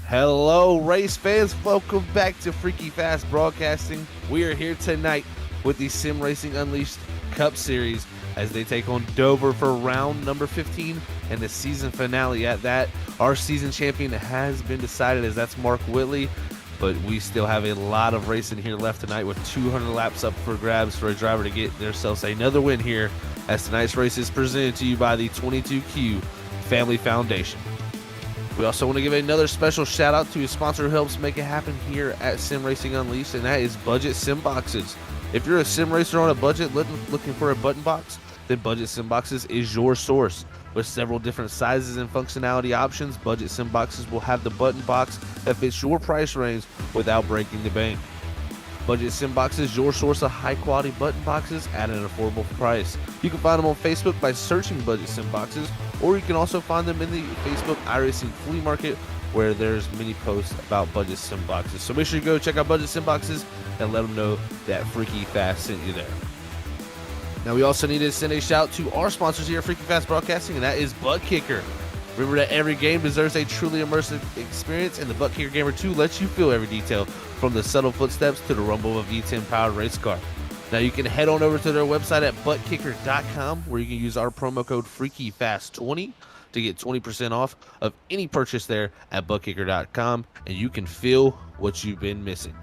Hello, race fans. Welcome back to Freaky Fast Broadcasting. We are here tonight with the Sim Racing Unleashed Cup Series as they take on Dover for round number 15 and the season finale at that. Our season champion has been decided, as that's Mark Whitley, but we still have a lot of racing here left tonight with 200 laps up for grabs for a driver to get themselves another win here, as tonight's race is presented to you by the 22Q Family Foundation. We also want to give another special shout out to a sponsor who helps make it happen here at Sim Racing Unleashed, and that is Budget Sim Boxes. If you're a sim racer on a budget looking for a button box, then Budget Sim Boxes is your source. With several different sizes and functionality options, Budget Sim Boxes will have the button box that fits your price range without breaking the bank. Budget Sim Boxes, your source of high quality button boxes at an affordable price. You can find them on Facebook by searching Budget Sim Boxes, or you can also find them in the Facebook iRacing flea market, where there's many posts about Budget Sim Boxes. So make sure you go check out Budget Sim Boxes and let them know that Freaky Fast sent you there. Now we also need to send a shout to our sponsors here at Freaky Fast Broadcasting, and that is ButtKicker. Remember that every game deserves a truly immersive experience, and the ButtKicker Gamer 2 lets you feel every detail, from the subtle footsteps to the rumble of a V10 powered race car. Now you can head on over to their website at ButtKicker.com, where you can use our promo code FreakyFast20 to get 20% off of any purchase there at ButtKicker.com, and you can feel what you've been missing.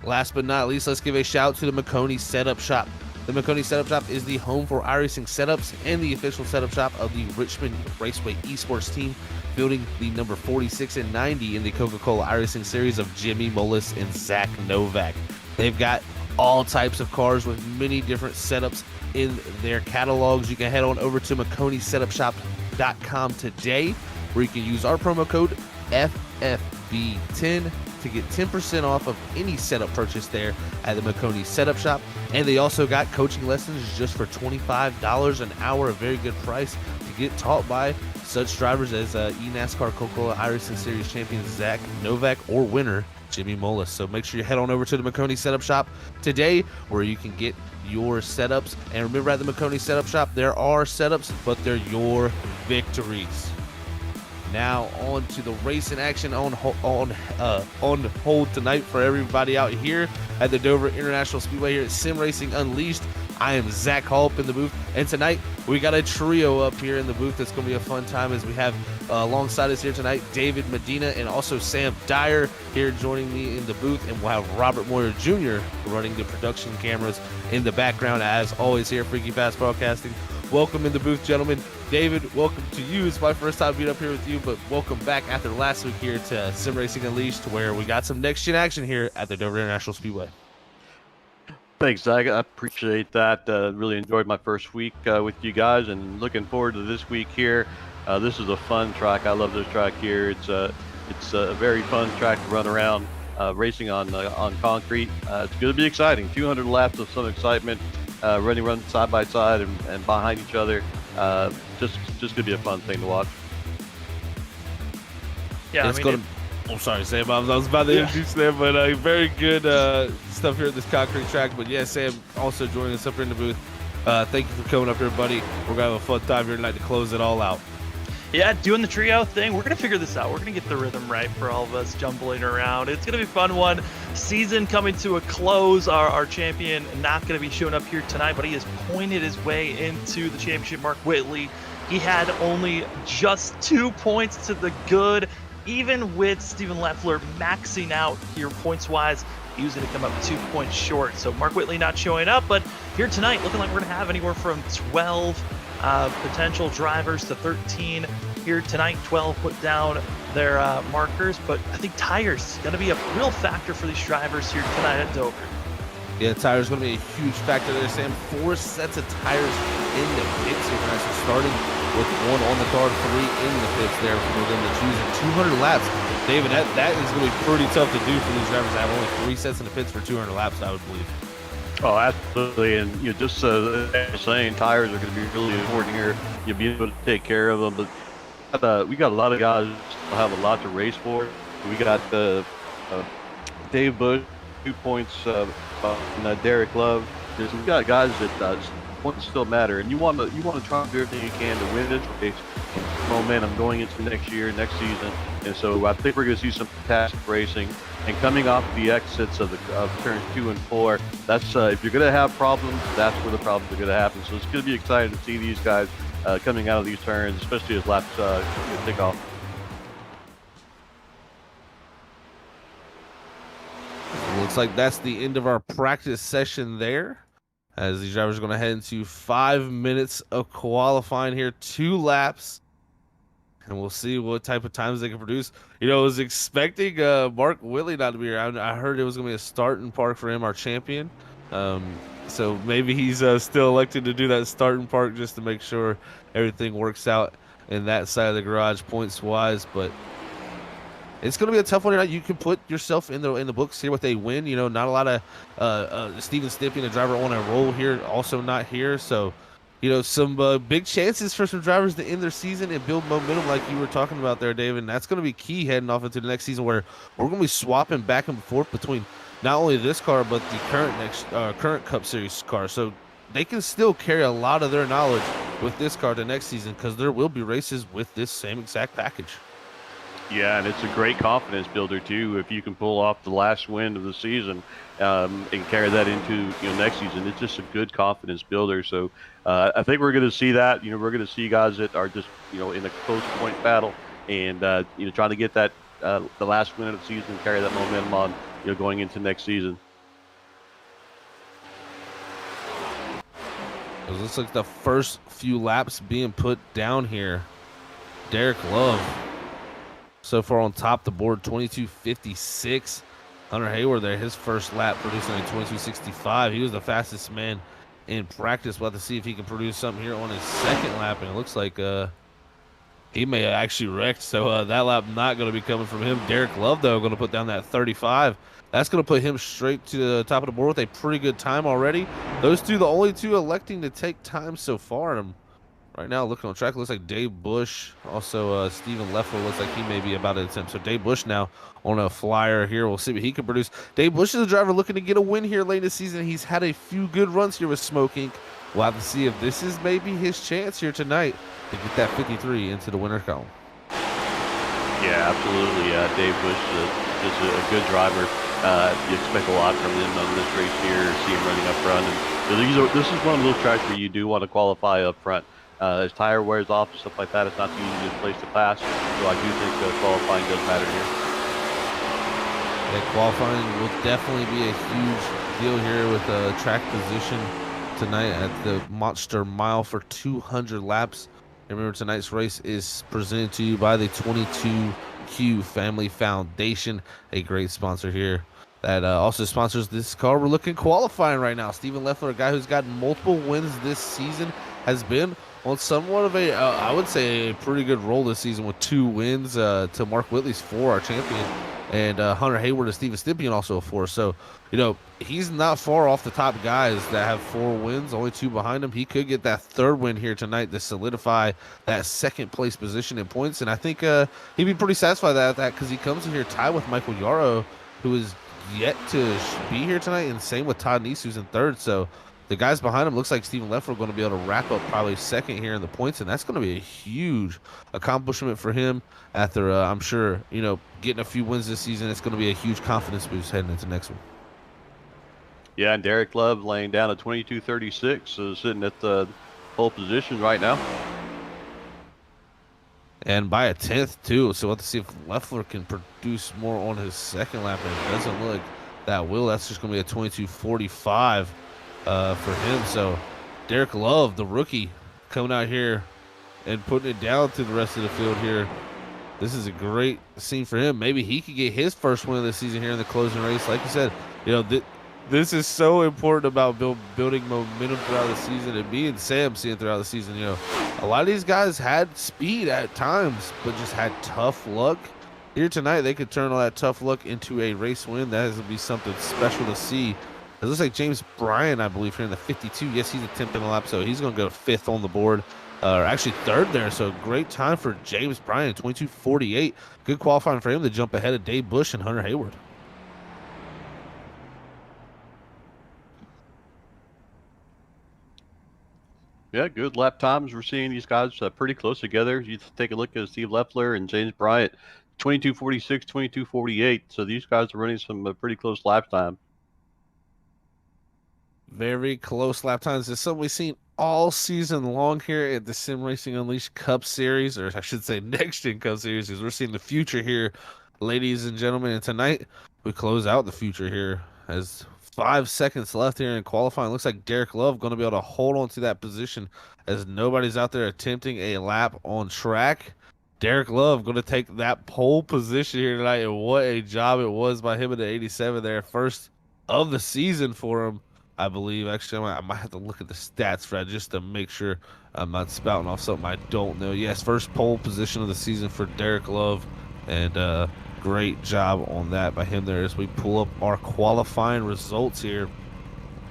Last but not least, let's give a shout to the McConey Setup Shop. The McConey Setup Shop is the home for iRacing setups and the official setup shop of the Richmond Raceway Esports team, building the number 46 and 90 in the Coca-Cola iRacing series of Jimmy Mullis and Zach Novak. They've got all types of cars with many different setups in their catalogs. You can head on over to McConeySetupShop.com today, where you can use our promo code FFB10 to get 10% off of any setup purchase there at the McConey Setup Shop. And they also got coaching lessons just for $25 an hour, a very good price to get taught by such drivers as eNASCAR Coca-Cola iRacing Series champion Zach Novak or winner Jimmy Mullis. So make sure you head on over to the McConey Setup Shop today where you can get your setups. And remember, at the McConey Setup Shop, there are setups, but they're your victories. Now on to the racing action on hold tonight for everybody out here at the Dover International Speedway here at Sim Racing Unleashed. I am Zach Hall up in the booth, and tonight we got a trio up here in the booth. It's going to be a fun time as we have alongside us here tonight David Medina and also Sam Dyer here joining me in the booth, and we'll have Robert Moyer Jr. running the production cameras in the background as always here at Freaky Fast Broadcasting. Welcome in the booth, gentlemen. David, welcome to you. It's my first time being up here with you, but welcome back after last week here to Sim Racing Unleashed, where we got some next-gen action here at the Dover International Speedway. Thanks, Zach. I appreciate that. Really enjoyed my first week with you guys, and looking forward to this week here. This is a fun track. I love this track here. It's a very fun track to run around, racing on concrete. It's going to be exciting. 200 laps of some excitement. Run side by side and behind each other. Just gonna be a fun thing to watch. Yeah, I'm sorry, Sam. I was about to introduce them, but very good stuff here at this concrete track. But yeah, Sam also joining us up here in the booth. Thank you for coming up here, buddy. We're gonna have a fun time here tonight to close it all out. Yeah, doing the trio thing. We're going to figure this out. We're going to get the rhythm right for all of us jumbling around. It's going to be a fun one. Season coming to a close. Our champion not going to be showing up here tonight, but he has pointed his way into the championship. Mark Whitley. He had only just 2 points to the good. Even with Steven Leffler maxing out here points-wise, he was going to come up 2 points short. So Mark Whitley not showing up, but here tonight looking like we're going to have anywhere from 12 potential drivers to 13 here tonight. 12 put down their markers, but I think tires going to be a real factor for these drivers here tonight at Dover. Yeah, tires going to be a huge factor there, Sam. 4 sets of tires in the pits here tonight, so starting with 1 on the car, 3 in the pits there for them to choose in 200 laps. David, that is going to be pretty tough to do for these drivers to have only 3 sets in the pits for 200 laps, I would believe. Oh, absolutely, and just saying, tires are going to be really important here. You'll be able to take care of them, but we got a lot of guys who have a lot to race for. We got Dave Bush, 2 points, and Derek Love. We got guys that points still matter, and you want to try to do everything you can to win this race, momentum going into next season. And so I think we're going to see some fantastic racing. And coming off the exits of turns 2 and 4, that's if you're going to have problems, that's where the problems are going to happen. So it's going to be exciting to see these guys coming out of these turns, especially as laps take off. Looks like that's the end of our practice session there, as these drivers are going to head into 5 minutes of qualifying here, 2 laps. And we'll see what type of times they can produce. I was expecting Mark Whitley not to be around. I heard it was going to be a starting park for him, our champion. So maybe he's still elected to do that starting park just to make sure everything works out in that side of the garage points-wise. But it's going to be a tough one tonight. You can put yourself in the books here with a win. Not a lot of Steven Stippian, a driver on a roll here, also not here. So some big chances for some drivers to end their season and build momentum like you were talking about there, David. And that's going to be key heading off into the next season, where we're going to be swapping back and forth between not only this car but the current Cup Series car. So they can still carry a lot of their knowledge with this car to next season, because there will be races with this same exact package. Yeah, and it's a great confidence builder too. If you can pull off the last win of the season and carry that into next season, it's just a good confidence builder. So I think we're going to see that. We're going to see guys that are just in a close point battle and trying to get that the last win of the season and carry that momentum on going into next season. It looks like the first few laps being put down here. Derek Love so far on top of the board, 22.56. Hunter Hayward there, his first lap producing a 22.65. He was the fastest man in practice. We'll have to see if he can produce something here on his second lap. And it looks like He may have actually wrecked, so that lap not going to be coming from him. Derek Love, though, going to put down that 35. That's going to put him straight to the top of the board with a pretty good time already. Those two, the only two electing to take time so far. And right now, looking on track, looks like Dave Bush. Also, Steven Leffler looks like he may be about to attempt. So Dave Bush now on a flyer here. We'll see what he can produce. Dave Bush is a driver looking to get a win here late in the season. He's had a few good runs here with Smoke Inc. We'll have to see if this is maybe his chance here tonight to get that 53 into the winner column. Yeah, absolutely. Dave Bush is a good driver. You expect a lot from him on this race here. See him running up front, and this is one of those tracks where you do want to qualify up front. As tire wears off and stuff like that, it's not the easiest place to pass. So I do think qualifying does matter here. Yeah, qualifying will definitely be a huge deal here with track position tonight at the Monster Mile for 200 laps. Remember, tonight's race is presented to you by the 22Q Family Foundation, a great sponsor here that also sponsors this car. We're looking qualifying right now. Steven Leffler, a guy who's gotten multiple wins this season, has been on somewhat of a, I would say, a pretty good roll this season with 2 wins to Mark Whitley's 4, our champion, and Hunter Hayward and Steven Stippian also a 4. So, he's not far off the top guys that have 4 wins, only 2 behind him. He could get that 3rd win here tonight to solidify that 2nd place position in points. And I think he'd be pretty satisfied at that because he comes in here tied with Michael Yarrow, who is yet to be here tonight, and same with Todd Neese, who's in 3rd. So the guys behind him, looks like Steven Leffler going to be able to wrap up probably 2nd here in the points, and that's going to be a huge accomplishment for him after, I'm sure, getting a few wins this season. It's going to be a huge confidence boost heading into next one. Yeah, and Derek Love laying down a 22.36, sitting at the pole position right now. And by a 10th, too. So we'll have to see if Leffler can produce more on his 2nd lap. And it doesn't look like that will. That's just going to be a 22.45 for him. So Derek Love, the rookie, coming out here and putting it down to the rest of the field here. This is a great scene for him. Maybe he could get his first win of the season here in the closing race. Like you said, this is so important about building momentum throughout the season, and me and Sam seeing throughout the season. A lot of these guys had speed at times, but just had tough luck. Here tonight, they could turn all that tough luck into a race win. That is going to be something special to see. It looks like James Bryan, I believe, here in the 52. Yes, he's attempting a lap, so he's going to go 5th on the board. Or actually 3rd there, so great time for James Bryan, 22.48. Good qualifying for him to jump ahead of Dave Bush and Hunter Hayward. Yeah, good lap times. We're seeing these guys pretty close together. You take a look at Steve Leffler and James Bryant, 22.46, 22.48. So these guys are running some pretty close lap time. Very close lap times. It's something we've seen all season long here at the Sim Racing Unleashed Cup Series, or I should say Next Gen Cup Series, because we're seeing the future here, ladies and gentlemen. And tonight we close out the future here as 5 seconds left here in qualifying. Looks like Derek Love going to be able to hold on to that position as nobody's out there attempting a lap on track. Derek Love going to take that pole position here tonight, and what a job it was by him in the 87 there. First of the season for him, I believe. Actually, I might have to look at the stats for that just to make sure I'm not spouting off something I don't know. Yes, first pole position of the season for Derek Love, and great job on that by him there as we pull up our qualifying results here.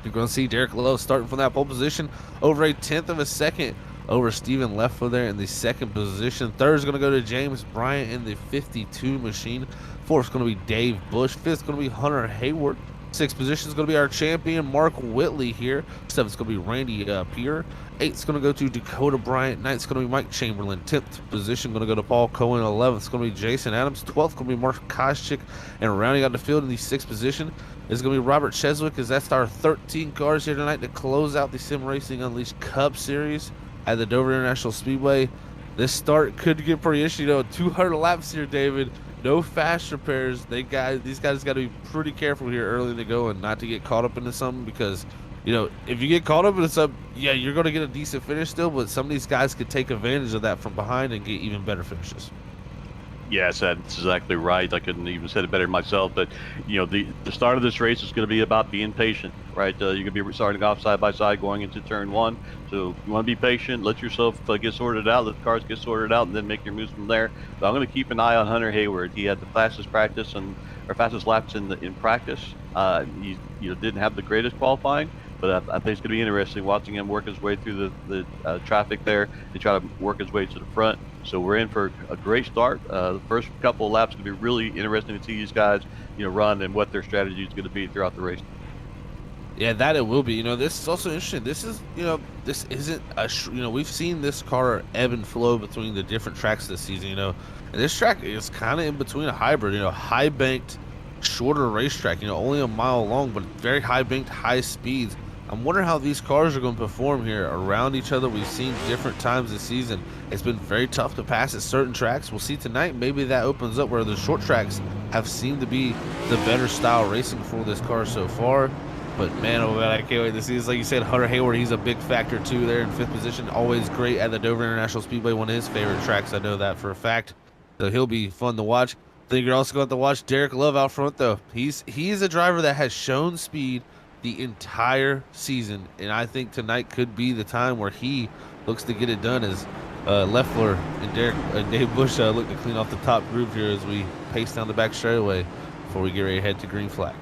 You're going to see Derek Love starting from that pole position over a 1/10 of a second over Steven Leffler there in the 2nd position. 3rd is going to go to James Bryant in the 52 machine. 4th is going to be Dave Bush. 5th is going to be Hunter Hayward. 6th position is going to be our champion, Mark Whitley here. 7th is going to be Randy Peer. 8th is going to go to Dakota Bryant. 9th is going to be Mike Chamberlain. 10th position going to go to Paul Cohen. 11th is going to be Jason Adams. 12th going to be Mark Koscheck. And rounding out the field in the 6th position is going to be Robert Cheswick, as that's our 13 cars here tonight to close out the Sim Racing Unleashed Cup Series at the Dover International Speedway. This start could get pretty issued. 200 laps here, David. No fast repairs. These guys got to be pretty careful here early to go and not to get caught up into something, because if you get caught up into something, yeah, you're going to get a decent finish still, but some of these guys could take advantage of that from behind and get even better finishes. Yes, that's exactly right. I couldn't even said it better myself. But the start of this race is going to be about being patient. right? You're going to be starting off side by side going into turn one. So you want to be patient, let yourself get sorted out, let the cars get sorted out, and then make your moves from there. But I'm going to keep an eye on Hunter Hayward. He had the fastest practice or fastest laps in practice. He didn't have the greatest qualifying, but I think it's going to be interesting watching him work his way through the traffic there and try to work his way to the front. So we're in for a great start. The first couple of laps are going to be really interesting to see these guys, run and what their strategy is going to be throughout the race. Yeah, that it will be. This is also interesting. This is, this isn't we've seen this car ebb and flow between the different tracks this season, and this track is kind of in between a hybrid, high banked, shorter racetrack, only a mile long, but very high banked, high speeds. I'm wondering how these cars are going to perform here around each other. We've seen different times this season. It's been very tough to pass at certain tracks. We'll see tonight. Maybe that opens up where the short tracks have seemed to be the better style racing for this car so far. But man, oh man, I can't wait to see this. Like you said, Hunter Hayward, he's a big factor too there in 5th position. Always great at the Dover International Speedway, one of his favorite tracks. I know that for a fact. So he'll be fun to watch. I think you're also going to have to watch Derek Love out front though. He's a driver that has shown speed the entire season, and I think tonight could be the time where he looks to get it done as Leffler and Dave Bush look to clean off the top groove here as we pace down the back straightaway before we get ready to head to green flag.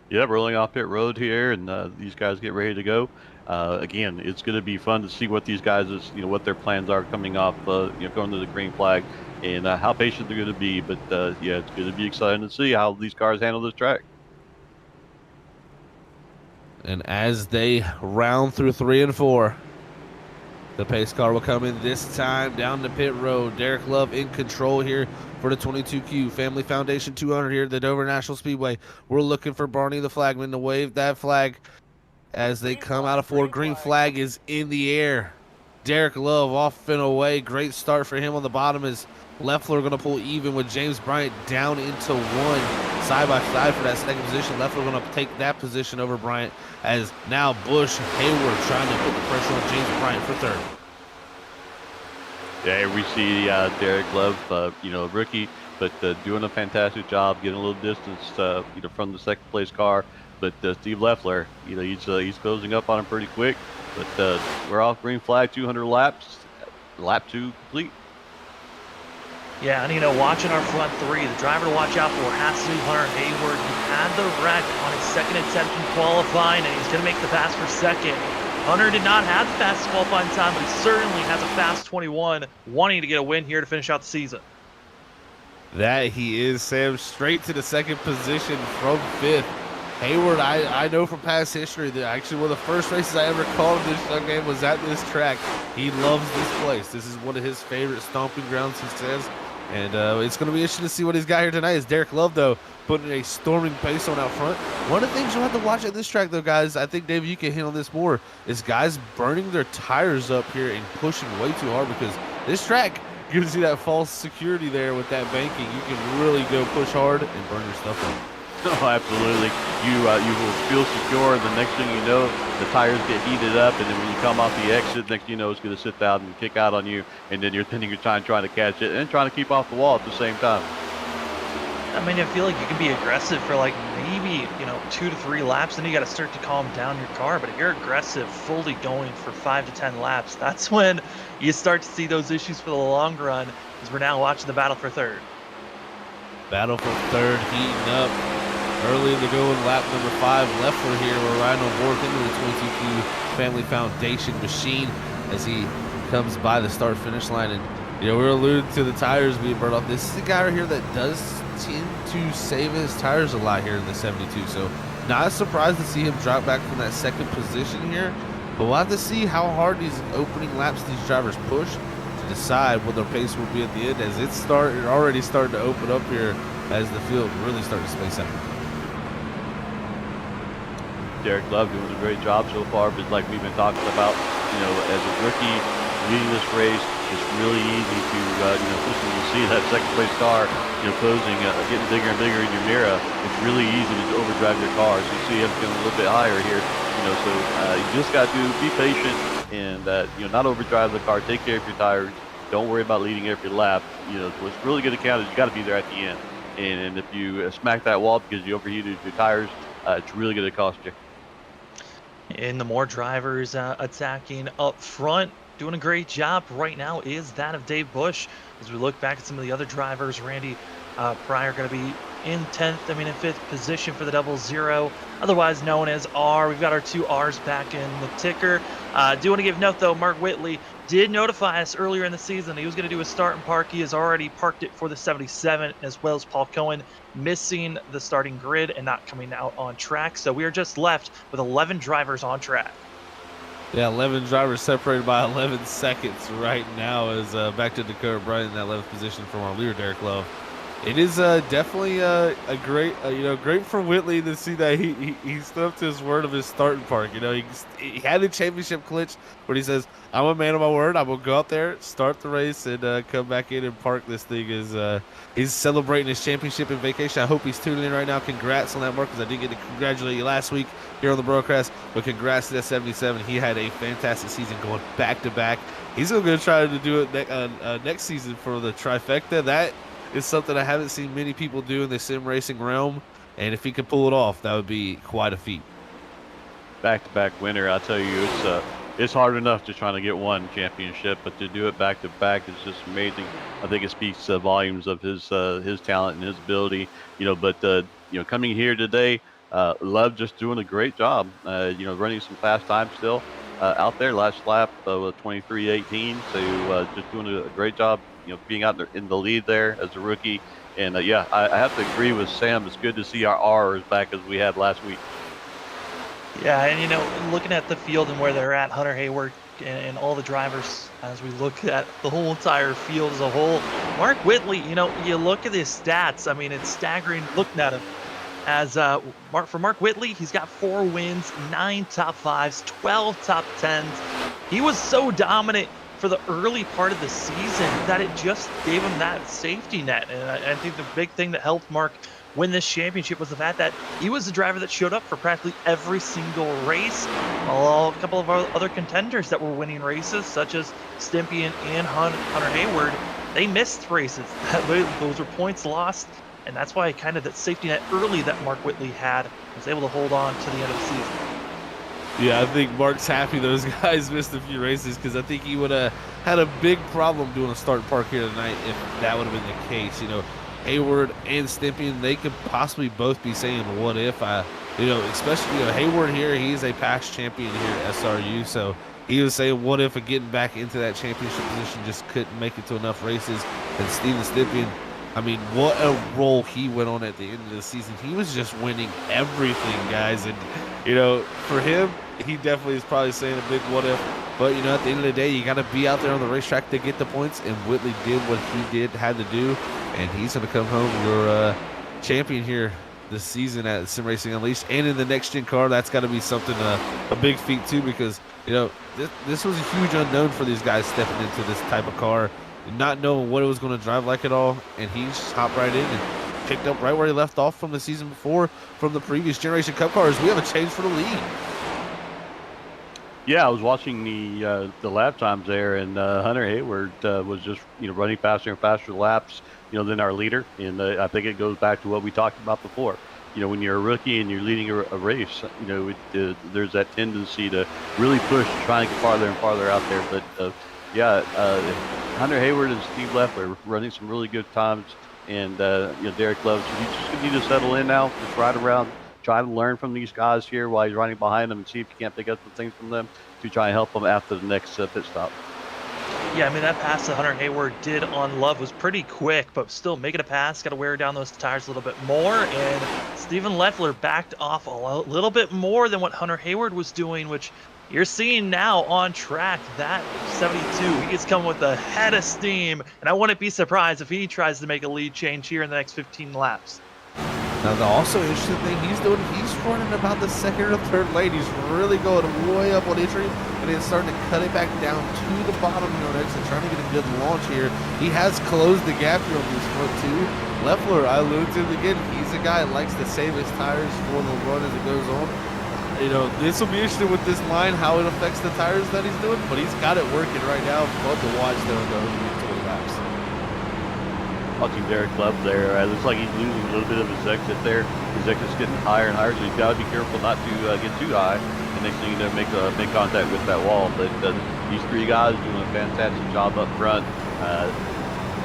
Yeah, rolling off pit road here, and these guys get ready to go. Again, it's going to be fun to see what these guys, what their plans are coming off, going to the green flag, and how patient they're going to be. But yeah, it's going to be exciting to see how these cars handle this track. And as they round through 3 and 4, the pace car will come in this time down the pit road. Derek Love in control here for the 22Q Family Foundation 200 here at the Dover National Speedway. We're looking for Barney the flagman to wave that flag as they come out of 4. Green flag is in the air. Derek Love off and away. Great start for him on the bottom as Leffler going to pull even with James Bryant down into 1 side by side for that second position. Leffler going to take that position over Bryant as now Bush Hayward trying to put the pressure on James Bryant for 3rd. Yeah, we see Derek Love, rookie, but doing a fantastic job, getting a little distance, from the second place car. But Steve Leffler, he's closing up on him pretty quick. But we're off green flag, 200 laps, lap 2 complete. Yeah, and watching our front 3, the driver to watch out for has to be Hunter Hayward. He had the wreck on his second attempt in qualifying, and he's going to make the pass for 2nd. Hunter did not have the fastest qualifying time, but he certainly has a fast 21, wanting to get a win here to finish out the season. That he is, Sam, straight to the 2nd position from 5th. Hayward, I know from past history that actually one of the first races I ever called in this young game was at this track. He loves this place. This is one of his favorite stomping grounds, he says. And it's going to be interesting to see what he's got here tonight. Is Derek Love, though, putting a storming pace on out front. One of the things you'll have to watch at this track, though, guys, I think, Dave, you can hit on this more, is guys burning their tires up here and pushing way too hard because this track gives you that false security there with that banking. You can really go push hard and burn your stuff up. Oh, absolutely. You will feel secure, and the next thing you know, the tires get heated up, and then when you come off the exit, next thing you know, it's going to sit down and kick out on you, and then you're trying to catch it and trying to keep off the wall at the same time. I mean, I feel like you can be aggressive for like maybe 2 to 3 laps, then you got to start to calm down your car. But if you're aggressive, fully going for 5 to 10 laps, that's when you start to see those issues for the long run. As we're now watching the battle for 3rd. Battle for 3rd heating up. Early in the going, lap number 5, Leffler here. We're riding on board into the 22Q Family Foundation machine as he comes by the start-finish line. And, we're alluding to the tires being burned off. This is a guy right here that does tend to save his tires a lot here in the 72. So, not surprised to see him drop back from that 2nd position here. But we'll have to see how hard these opening laps these drivers push to decide what their pace will be at the end, as it's already starting to open up here as the field really starts to space out. Derek Love doing a great job so far, but like we've been talking about, as a rookie leading this race, it's really easy to, when you see that second place car, closing, getting bigger and bigger in your mirror, it's really easy to overdrive your car. So you see him getting a little bit higher here, so you just got to be patient and, not overdrive the car, take care of your tires, don't worry about leading every lap. What's really going to count is you got to be there at the end. And if you smack that wall because you overheated your tires, it's really going to cost you. And the more drivers attacking up front, doing a great job right now is that of Dave Bush. As we look back at some of the other drivers, Randy Pryor going to be in 10th, in 5th position for the double zero, otherwise known as R. We've got our 2 R's back in the ticker. Do want to give note, though, Mark Whitley did notify us earlier in the season he was going to do a start and park. He has already parked it for the 77, as well as Paul Cohen missing the starting grid and not coming out on track. So we are just left with 11 drivers on track. Yeah, 11 drivers separated by 11 seconds right now as back to Dakota Bryant in that 11th position from our leader, Derek Love. It is definitely a great, great for Whitley to see that he stood up to his word of his starting park. He had a championship clinch where he says, "I'm a man of my word. I'm gonna go out there, start the race, and come back in and park this thing." He's celebrating his championship in vacation. I hope he's tuning in right now. Congrats on that, Mark, because I didn't get to congratulate you last week here on the broadcast. But congrats to that 77. He had a fantastic season going back to back. He's gonna try to do it next season for the trifecta. That is something I haven't seen many people do in the sim racing realm, and if he could pull it off, that would be quite a feat. Back-to-back winner, I tell you, it's hard enough to try to get one championship, but to do it back-to-back is just amazing. I think it speaks volumes of his talent and his ability. But coming here today, Love just doing a great job. Running some fast times still out there. Last lap of 23:18, so just doing a great job. Being out there in the lead there as a rookie. And I have to agree with Sam. It's good to see our R's back as we had last week. Yeah, and looking at the field and where they're at, Hunter Hayward and all the drivers, as we look at the whole entire field as a whole, Mark Whitley, you look at his stats. It's staggering looking at him. As for Mark Whitley, he's got 4 wins, 9 top 5s, 12 top 10s. He was so dominant for the early part of the season that it just gave him that safety net. And I think the big thing that helped Mark win this championship was the fact that he was the driver that showed up for practically every single race. A couple of our other contenders that were winning races, such as Stimpy and Hunter Hayward, they missed races. Those were points lost, and that's why kind of that safety net early that Mark Whitley had was able to hold on to the end of the season. Yeah, I think Mark's happy those guys missed a few races, because I think he would have had a big problem doing a start and park here tonight if that would have been the case. Hayward and Stimpy, they could possibly both be saying, what if? Especially, Hayward here, he's a past champion here at SRU, so he was saying, what if getting back into that championship position just couldn't make it to enough races? And Steven Stimpy, what a role he went on at the end of the season. He was just winning everything, guys. And, for him, he definitely is probably saying a big what if. But, at the end of the day, you got to be out there on the racetrack to get the points. And Whitley did what he had to do. And he's going to come home your champion here this season at Sim Racing Unleashed. And in the next gen car, that's got to be something, a big feat too, because, this was a huge unknown for these guys stepping into this type of car, not knowing what it was going to drive like at all. And he just hopped right in and picked up right where he left off from the season before, from the previous Generation Cup cars. We have a change for the lead. Yeah, I was watching the lap times there, and Hunter Hayward was just running faster and faster laps than our leader. And I think it goes back to what we talked about before. When you're a rookie and you're leading a race, there's that tendency to really push, trying to get farther and farther out there. But Hunter Hayward and Steve Leffler running some really good times, and Derek Love. So you just need to settle in now, just ride around. Try to learn from these guys here while you're running behind them and see if you can't pick up some things from them to try and help them after the next pit stop. Yeah, that pass that Hunter Hayward did on Love was pretty quick, but still making a pass, got to wear down those tires a little bit more. And Steven Leffler backed off a little bit more than what Hunter Hayward was doing, which you're seeing now on track. That 72, he is coming with a head of steam, and I wouldn't be surprised if he tries to make a lead change here in the next 15 laps. Now, the also interesting thing he's running about the second or third lane. He's really going way up on entry, and then starting to cut it back down to the bottom exit, trying to get a good launch here. He has closed the gap here on this front two. Leffler, I alluded to him again, he's a guy that likes to save his tires for the run as it goes on. This will be interesting with this line, how it affects the tires that he's doing, but he's got it working right now. Fun to watch there on the 20 laps. watching Derek Love there. It looks like he's losing a little bit of his exit there. His exit's getting higher and higher, so he's got to be careful not to get too high. And next thing you know, make contact with that wall. But these three guys doing a fantastic job up front.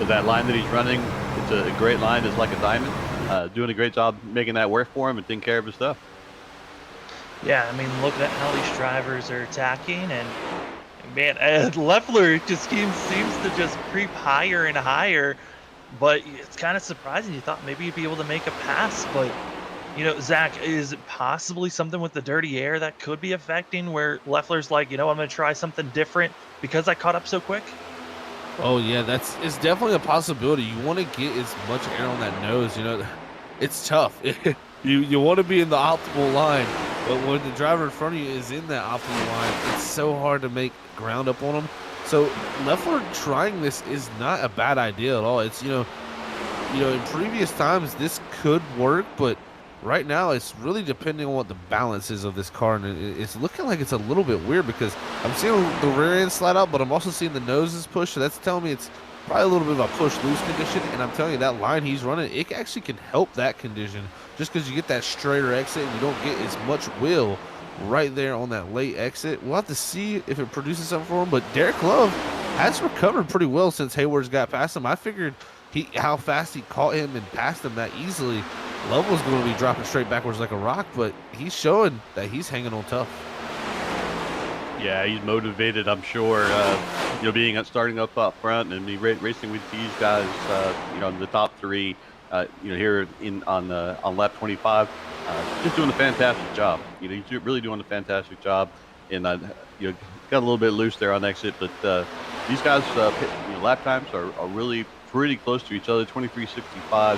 That line that he's running, it's a great line. It's like a diamond. Doing a great job making that work for him and taking care of his stuff. Yeah, I mean, looking at how these drivers are attacking, and man, Leffler just seems to just creep higher and higher. But it's kind of surprising. You thought maybe you'd be able to make a pass, but you know, Zach, is it possibly something with the dirty air that could be affecting where Leffler's like, you know, I'm going to try something different because I caught up so quick? Oh yeah, it's definitely a possibility. You want to get as much air on that nose. You know, it's tough. You want to be in the optimal line, but when the driver in front of you is in that optimal line, it's so hard to make ground up on them. So Leffler trying this is not a bad idea at all. It's you know in previous times this could work, but right now it's really depending on what the balance is of this car, and it's looking like it's a little bit weird because I'm seeing the rear end slide out, but I'm also seeing the noses push. So that's telling me it's probably a little bit of a push loose condition, and I'm telling you that line he's running, it actually can help that condition just because you get that straighter exit and you don't get as much wheel right there on that late exit. We'll have to see if it produces something for him, but Derek Love has recovered pretty well since Hayward's got past him. I figured how fast he caught him and passed him that easily. Love was going to be dropping straight backwards like a rock, but he's showing that he's hanging on tough. Yeah, he's motivated, I'm sure. You know, starting up front and be racing with these guys. You know, in the top three. You know, here on lap 25, just doing a fantastic job. You know, he's really doing a fantastic job, and you know, got a little bit loose there on exit, but these guys, you know, lap times are really pretty close to each other, 23:65, 23:68,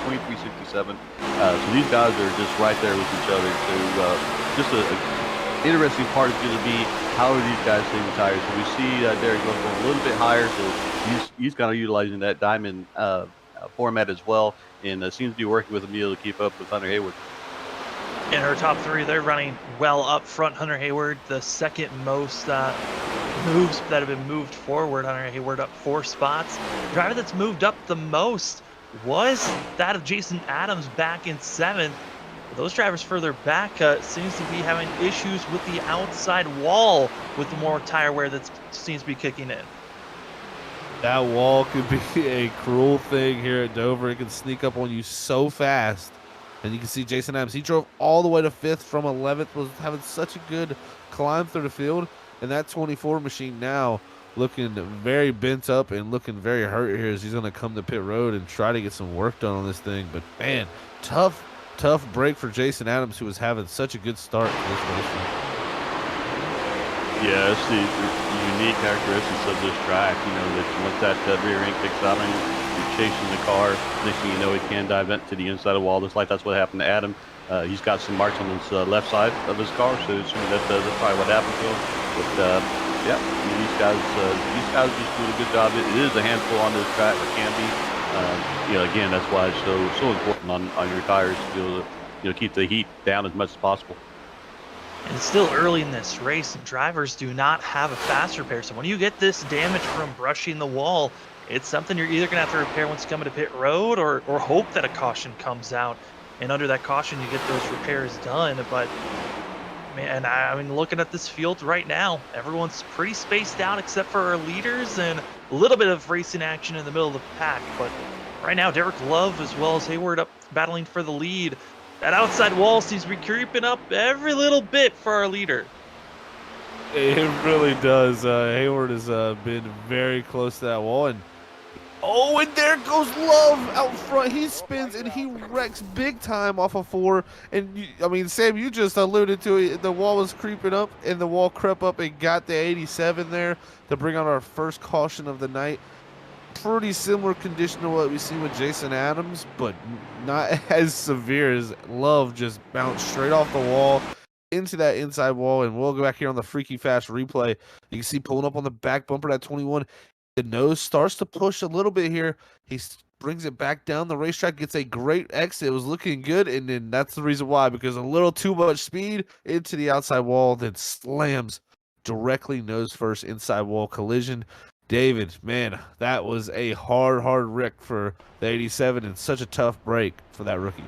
23:67. So these guys are just right there with each other. So just a interesting part is going to be how are these guys saving tires. So we see Derek going a little bit higher, so he's kind of utilizing that diamond format as well, and seems to be working with Emil to keep up with Hunter Hayward. In her top three, they're running well up front. Hunter Hayward, the second most moves that have been moved forward. Hunter Hayward up 4 spots. The driver that's moved up the most was that of Jason Adams back in 7th. Those drivers further back seems to be having issues with the outside wall with the more tire wear that seems to be kicking in. That wall could be a cruel thing here at Dover. It can sneak up on you so fast. And you can see Jason Adams. He drove all the way to 5th from 11th, was having such a good climb through the field. And that 24 machine now looking very bent up and looking very hurt here as he's going to come to pit road and try to get some work done on this thing. But, man, tough break for Jason Adams, who was having such a good start to this race. Yeah, it's the unique characteristics of this track. You know, that once that rear end kicks out, you're chasing the car. Next thing you know, he can dive to the inside of the wall. Just like that's what happened to Adam. He's got some marks on his left side of his car, so that's probably what happened to him. But yeah, these guys just doing a good job. It is a handful on this track. It can be. You know, again, that's why it's so important on your tires to be able to keep the heat down as much as possible. And it's still early in this race, and drivers do not have a fast repair. So when you get this damage from brushing the wall, it's something you're either going to have to repair once you come into pit road or hope that a caution comes out. And under that caution, you get those repairs done. But, man, I mean, looking at this field right now, everyone's pretty spaced out except for our leaders and a little bit of racing action in the middle of the pack. But right now, Derek Love as well as Hayward up battling for the lead. That outside wall seems to be creeping up every little bit for our leader. It really does. Hayward has been very close to that wall. And there goes Love out front. He spins and he wrecks big time off of 4. And, I mean, Sam, you just alluded to it. The wall was creeping up, and the wall crept up and got the 87 there to bring out our first caution of the night. Pretty similar condition to what we see with Jason Adams, but not as severe as Love just bounced straight off the wall into that inside wall. And we'll go back here on the freaky fast replay. You can see pulling up on the back bumper at 21. The nose starts to push a little bit here. He brings it back down the racetrack, gets a great exit. It was looking good, and then that's the reason why, because a little too much speed into the outside wall, then slams directly nose first inside wall collision. David, man, that was a hard wreck for the 87 and such a tough break for that rookie.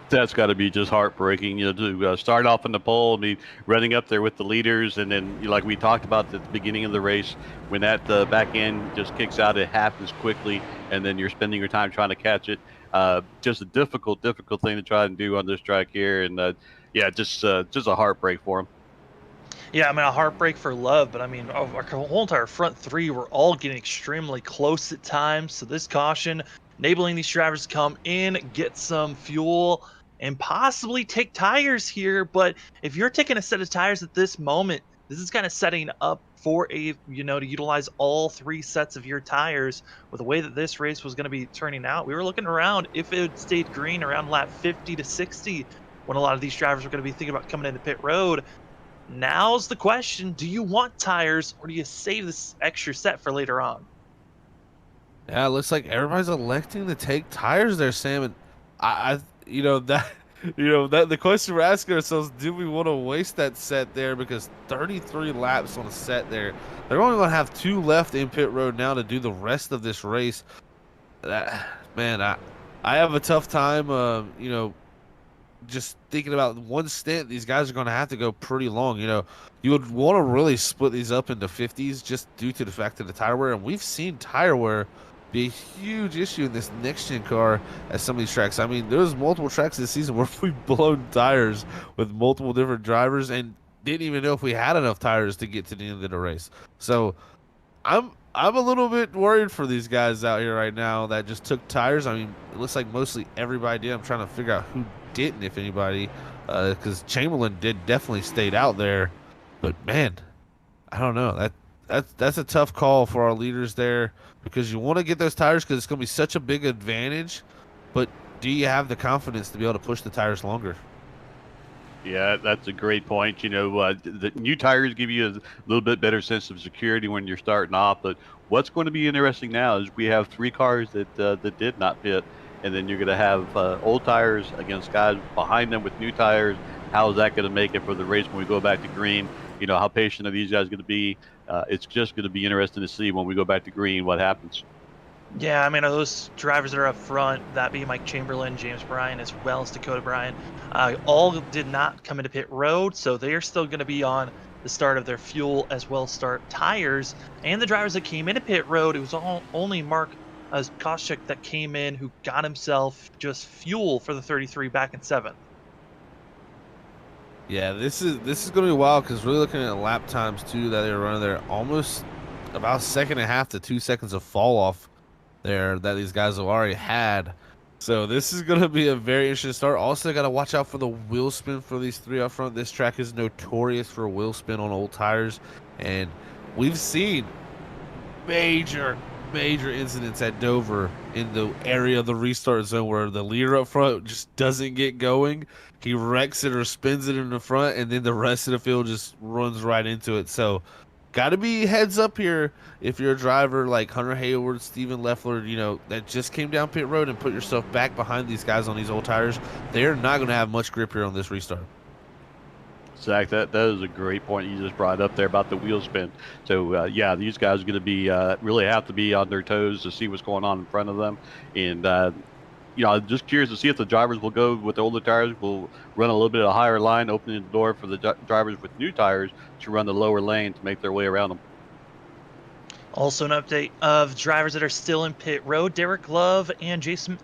That's got to be just heartbreaking, to start off in the pole and be running up there with the leaders, and then like we talked about at the beginning of the race, when that back end just kicks out, it happens quickly, and then you're spending your time trying to catch it. Just a difficult thing to try and do on this track here, and yeah, just a heartbreak for him. Yeah, I mean, a heartbreak for Love, but I mean, our whole entire front three were all getting extremely close at times. So this caution enabling these drivers to come in, get some fuel, and possibly take tires here. But if you're taking a set of tires at this moment, this is kind of setting up for to utilize all three sets of your tires with the way that this race was going to be turning out. We were looking around if it had stayed green around lap 50 to 60 when a lot of these drivers were going to be thinking about coming into pit road. Now's the question, do you want tires or do you save this extra set for later on? Yeah, it looks like everybody's electing to take tires there, Sam. And I that the question we're asking ourselves: do we want to waste that set there? Because 33 laps on a set there, they're only going to have 2 left in pit road now to do the rest of this race. Man, I have a tough time, just thinking about one stint. These guys are going to have to go pretty long. You would want to really split these up into 50s just due to the fact of the tire wear, and we've seen tire wear be a huge issue in this next-gen car at some of these tracks. I mean, there's multiple tracks this season where we've blown tires with multiple different drivers and didn't even know if we had enough tires to get to the end of the race. So I'm a little bit worried for these guys out here right now that just took tires. I mean, it looks like mostly everybody did. I'm trying to figure out who didn't, if anybody, because Chamberlain definitely stayed out there. But man, I don't know. That's a tough call for our leaders there, because you want to get those tires because it's going to be such a big advantage. But do you have the confidence to be able to push the tires longer? Yeah, that's a great point. The new tires give you a little bit better sense of security when you're starting off. But what's going to be interesting now is we have 3 cars that did not pit, and then you're going to have old tires against guys behind them with new tires. How is that going to make it for the race when we go back to green? How patient are these guys going to be? It's just going to be interesting to see when we go back to green what happens. Yeah, I mean, those drivers that are up front, that being Mike Chamberlain, James Bryan, as well as Dakota Bryan, all did not come into pit road, so they are still going to be on the start of their fuel as well as start tires. And the drivers that came into pit road, it was only Mark Koscheck that came in who got himself just fuel for the 33 back in 7th. Yeah, this is going to be wild, because really looking at lap times too that they were running there, almost about 1.5 to 2 seconds of fall off there that these guys have already had. So this is going to be a very interesting start. Also got to watch out for the wheel spin for these 3 up front. This track is notorious for wheel spin on old tires, and we've seen major incidents at Dover in the area of the restart zone where the leader up front just doesn't get going. He wrecks it or spins it in the front, and then the rest of the field just runs right into it. So got to be heads up here if you're a driver like Hunter Hayward, Steven Leffler, that just came down pit road, and put yourself back behind these guys on these old tires. They're not going to have much grip here on this restart. Zach, that is a great point you just brought up there about the wheel spin. So, yeah, these guys are going to be really have to be on their toes to see what's going on in front of them. And, I'm just curious to see if the drivers will go with the older tires, will run a little bit of a higher line, opening the door for the drivers with new tires to run the lower lane to make their way around them. Also, an update of drivers that are still in pit road. Derek Love and Jason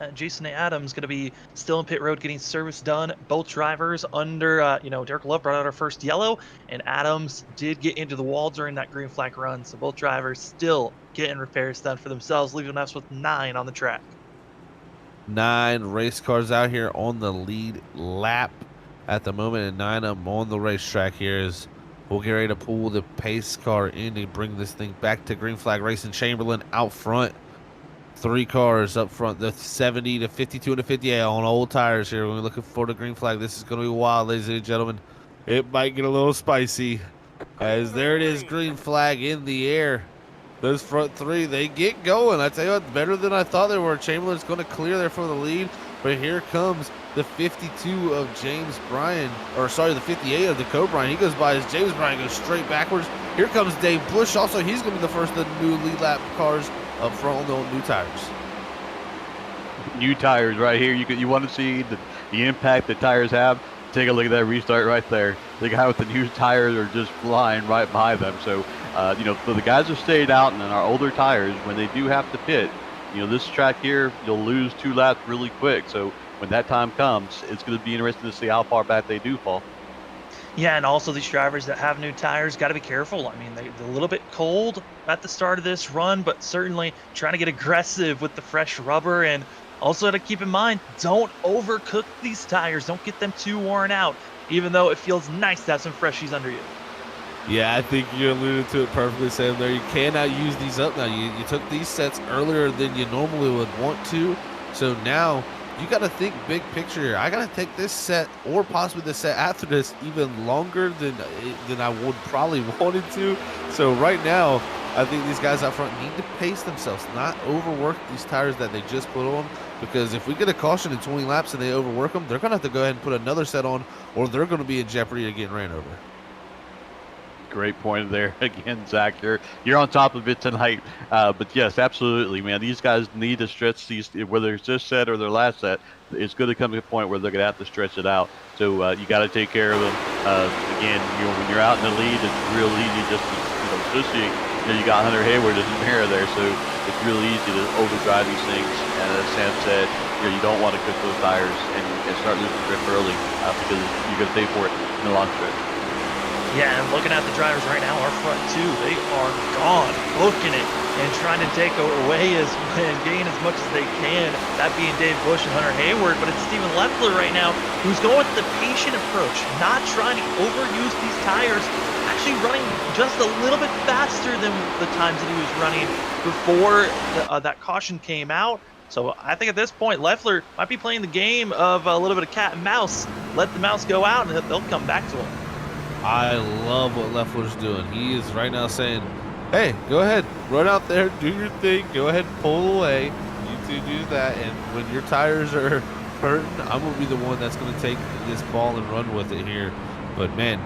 Adams going to be still in pit road getting service done. Both drivers under, Derek Love brought out our first yellow, and Adams did get into the wall during that green flag run. So both drivers still getting repairs done for themselves, leaving us with 9 on the track. 9 race cars out here on the lead lap at the moment, and 9 of them on the racetrack here as we'll get ready to pull the pace car in and bring this thing back to green flag racing. Chamberlain out front. 3 cars up front, the 70, the 52, and the 58 on old tires here. We're looking for the green flag. This is going to be wild, ladies and gentlemen. It might get a little spicy, as there it is, green flag in the air. Those front 3, they get going. I tell you what, better than I thought they were. Chamberlain's going to clear there for the lead. But here comes the 52 of James Bryan, or sorry, the 58 of Dakota Bryan. He goes by as James Bryan goes straight backwards. Here comes Dave Bush. Also, he's going to be the first of the new lead lap cars up front on the new tires. New tires right here. You want to see the impact the tires have. Take a look at that restart right there. The guy with the new tires are just flying right behind them. So, for the guys who stayed out and in our older tires, when they do have to pit, this track here, you'll lose 2 laps really quick. So when that time comes, it's going to be interesting to see how far back they do fall. Yeah, and also these drivers that have new tires got to be careful. I mean, they're a little bit cold at the start of this run, but certainly trying to get aggressive with the fresh rubber. And also to keep in mind, don't overcook these tires. Don't get them too worn out, even though it feels nice to have some freshies under you. Yeah, I think you alluded to it perfectly, Sam, there. You cannot use these up now. You took these sets earlier than you normally would want to. So now you got to think big picture here. I got to take this set or possibly the set after this even longer than I would probably wanted to. So right now, I think these guys out front need to pace themselves, not overwork these tires that they just put on. Because if we get a caution in 20 laps and they overwork them, they're going to have to go ahead and put another set on, or they're going to be in jeopardy of getting ran over. Great point there again, Zach. You're on top of it tonight. But yes, absolutely, man. These guys need to stretch these, whether it's this set or their last set. It's going to come to a point where they're going to have to stretch it out. So you got to take care of them. Again, when you're out in the lead, it's real easy just to associate. You got Hunter Hayward in the mirror there, so it's really easy to overdrive these things. And as Sam said, you don't want to cook those tires and start losing grip early because you're going to pay for it in the long stretch. Yeah, and looking at the drivers right now, our front two, they are gone, booking it, and trying to take away and gain as much as they can, that being Dave Bush and Hunter Hayward. But it's Steven Leffler right now who's going with the patient approach, not trying to overuse these tires, actually running just a little bit faster than the times that he was running before that caution came out. So I think at this point, Leffler might be playing the game of a little bit of cat and mouse. Let the mouse go out, and they'll come back to him. I love what Leffler's doing. He is right now saying, hey, go ahead, run out there, do your thing, go ahead and pull away. You two do that, and when your tires are hurting, I'm going to be the one that's going to take this ball and run with it here. But, man,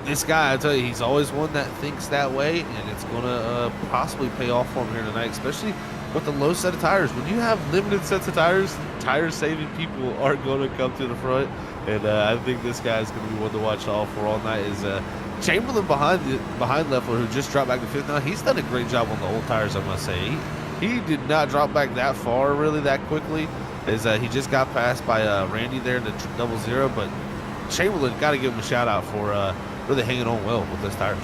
this guy, I tell you, he's always one that thinks that way, and it's going to possibly pay off for him here tonight, especially with the low set of tires. When you have limited sets of tires, tire-saving people are going to come to the front. And I think this guy is going to be one to watch all for all night. Is Chamberlain behind Leffler, who just dropped back to 5th now. He's done a great job on the old tires, I must say. He did not drop back that far, really, that quickly. He just got passed by Randy there in the 00. But Chamberlain, got to give him a shout-out for really hanging on well with those tires.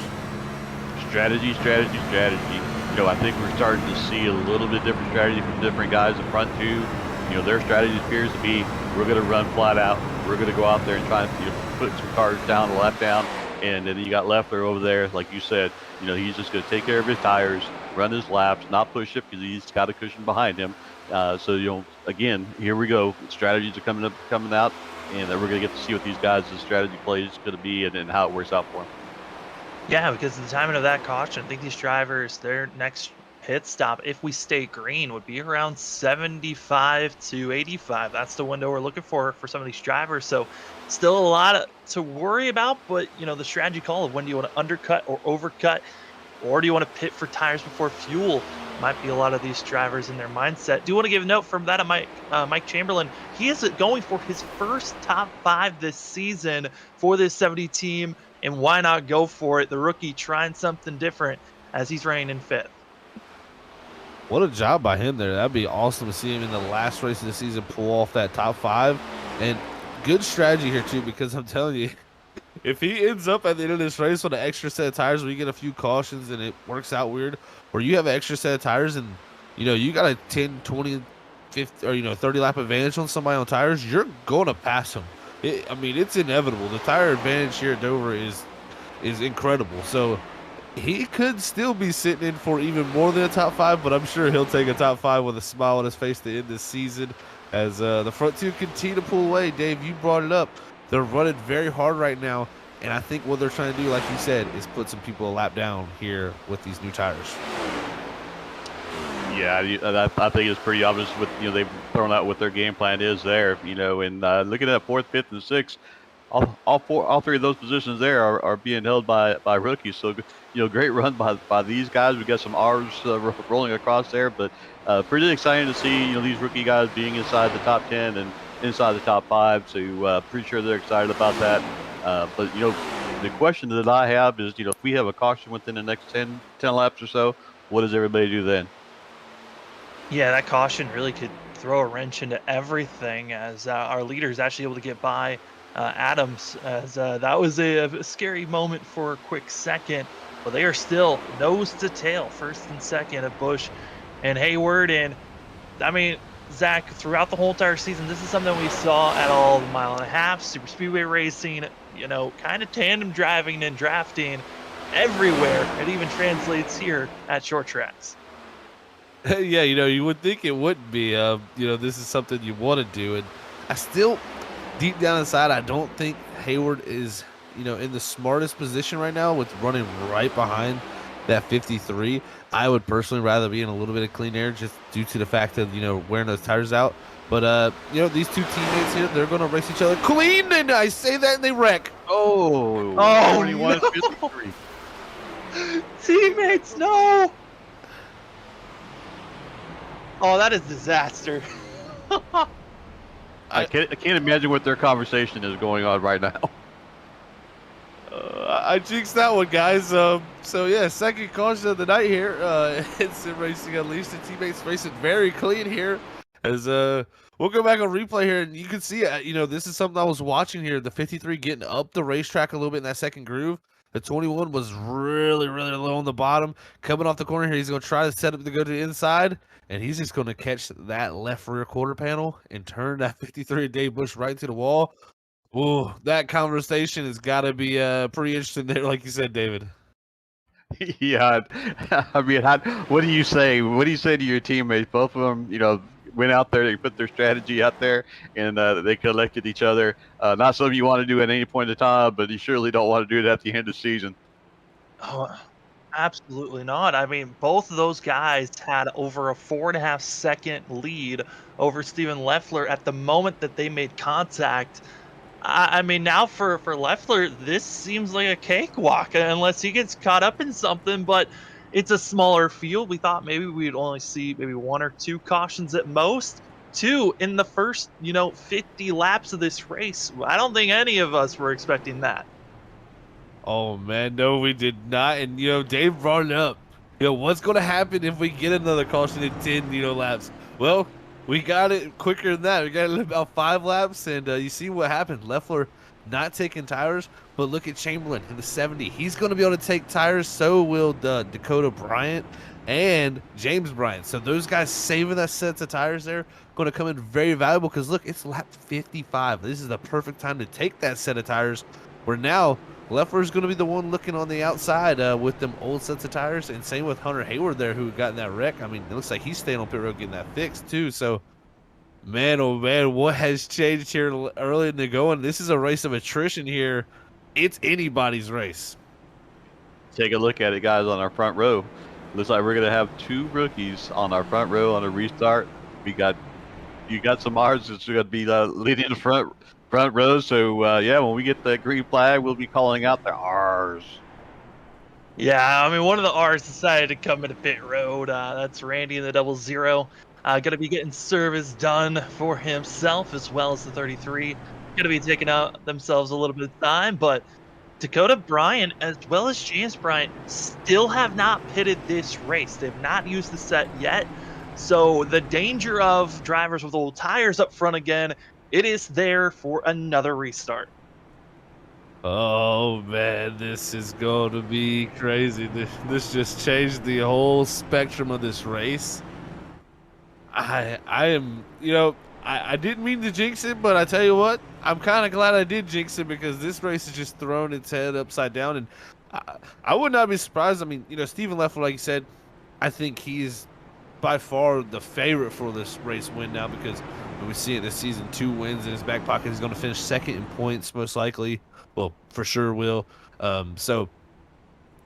Strategy. I think we're starting to see a little bit different strategy from different guys in front, too. Their strategy appears to be, we're going to run flat out. We're going to go out there and try and put some cars down, a lap down, and then you got Leffler over there, like you said. He's just going to take care of his tires, run his laps, not push it because he's got a cushion behind him. So again, here we go. Strategies are coming out, and we're going to get to see what these guys' strategy play is going to be and how it works out for them. Yeah, because the timing of that caution, I think these drivers, their next pit stop, if we stay green, would be around 75 to 85. That's the window we're looking for some of these drivers. So still a lot to worry about, but the strategy call of when do you want to undercut or overcut, or do you want to pit for tires before fuel, might be a lot of these drivers in their mindset. Do want to give a note from that of Mike Chamberlain. He is going for his first top 5 this season for this 70 team, and why not go for it? The rookie trying something different as he's running in 5th. What a job by him there. That'd be awesome to see him in the last race of the season pull off that top 5. And good strategy here, too, because I'm telling you, if he ends up at the end of this race with an extra set of tires where you get a few cautions and it works out weird, or you have an extra set of tires and, you got a 10, 20, 50, or, 30 lap advantage on somebody on tires, you're going to pass him. It's inevitable. The tire advantage here at Dover is incredible. So he could still be sitting in for even more than a top 5, but I'm sure he'll take a top 5 with a smile on his face to end this season as the front two continue to pull away. Dave, you brought it up. They're running very hard right now, and I think what they're trying to do, like you said, is put some people a lap down here with these new tires. Yeah, I think it's pretty obvious what they've thrown out what their game plan is there. And looking at fourth, fifth, and sixth, all three of those positions there are being held by rookies. So great run by these guys. We got some R's rolling across there, but pretty exciting to see these rookie guys being inside the top 10 and inside the top 5. So pretty sure they're excited about that. But the question that I have is if we have a caution within the next 10 laps or so, what does everybody do then? Yeah, that caution really could throw a wrench into everything as our leader is actually able to get by Adams. As that was a scary moment for a quick second, but they are still nose to tail, first and second at Busch and Hayward. And I mean, Zach, throughout the whole entire season, this is something we saw at all the mile and a half, super speedway racing, kind of tandem driving and drafting everywhere. It even translates here at short tracks. Yeah, you would think it wouldn't be. This is something you want to do, and I still, deep down inside, I don't think Hayward is, in the smartest position right now with running right behind that 53. I would personally rather be in a little bit of clean air just due to the fact of wearing those tires out. But these two teammates here, they're going to race each other clean, and I say that and they wreck. Oh, 41 no. 53. Teammates, no. Oh, that is disaster. I can't imagine what their conversation is going on right now. I jinxed that one, guys. So yeah, second caution of the night here. In Sim Racing Unleashed, the teammates racing very clean here. As we'll go back on replay here, and you can see, this is something I was watching here. The 53 getting up the racetrack a little bit in that second groove. The 21 was really, really low on the bottom. Coming off the corner here, he's going to try to set up to go to the inside, and he's just going to catch that left rear quarter panel and turn that 53 Dave Busch right to the wall. Ooh, that conversation has got to be pretty interesting there, like you said, David. Yeah, I mean, what do you say? What do you say to your teammates? Both of them, went out there, they put their strategy out there, and they collected each other. Not something you want to do at any point in time, but you surely don't want to do it at the end of the season. Oh, absolutely not. I mean, both of those guys had over a 4.5 second lead over Steven Leffler at the moment that they made contact. I mean, now for Leffler, this seems like a cakewalk unless he gets caught up in something, but it's a smaller field. We thought maybe we'd only see maybe 1 or 2 cautions at most. 2 in the first, 50 laps of this race. I don't think any of us were expecting that. Oh, man, no, we did not. And, Dave brought it up. What's going to happen if we get another caution in 10, laps? Well, we got it quicker than that. We got it in about 5 laps, and you see what happened. Leffler not taking tires, but look at Chamberlain in the 70. He's going to be able to take tires. So will Dakota Bryant and James Bryant. So those guys saving that set of tires there going to come in very valuable because, look, it's lap 55. This is the perfect time to take that set of tires where now Leffler's going to be the one looking on the outside with them old sets of tires, and same with Hunter Hayward there who got in that wreck. I mean, it looks like he's staying on pit road getting that fixed too. So, man, oh man, what has changed here early in the going? This is a race of attrition here. It's anybody's race. Take a look at it, guys, on our front row. Looks like we're going to have 2 rookies on our front row on a restart. You got some R's that's going to be leading the front row. So yeah, when we get the green flag, we'll be calling out the R's. Yeah, I mean, one of the R's decided to come into pit road. That's Randy in the 00. Going to be getting service done for himself as well as the 33. Going to be taking out themselves a little bit of time, but Dakota Bryant as well as James Bryant still have not pitted this race. They've not used the set yet. So the danger of drivers with old tires up front again, it is there for another restart. Oh man, this is going to be crazy. This just changed the whole spectrum of this race. I am, I didn't mean to jinx it, but I tell you what, I'm kind of glad I did jinx it because this race has just thrown its head upside down, and I would not be surprised. I mean, Steven Leffler, like you said, I think he's by far the favorite for this race win now because we see it this season, 2 wins in his back pocket. He's going to finish second in points most likely. Well, for sure will. So,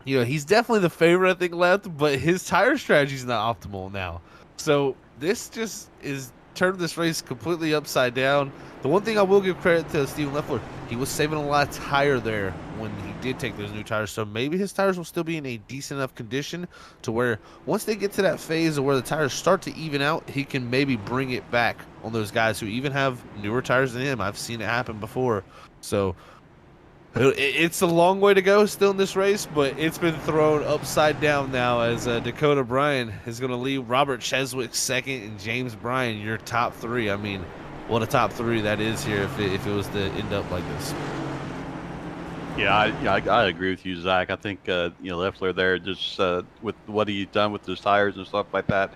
he's definitely the favorite, I think, left, but his tire strategy is not optimal now. So this just is turned this race completely upside down. The one thing I will give credit to Steven Leffler, he was saving a lot of tire there when he did take those new tires. So maybe his tires will still be in a decent enough condition to where once they get to that phase of where the tires start to even out, he can maybe bring it back on those guys who even have newer tires than him. I've seen it happen before. So it's a long way to go still in this race, but it's been thrown upside down now as Dakota Bryan is going to leave Robert Cheswick second and James Bryan your top three. I mean, what a top three that is here if it was to end up like this. Yeah, I agree with you, Zach. I think Leffler there just with what he's done with his tires and stuff like that.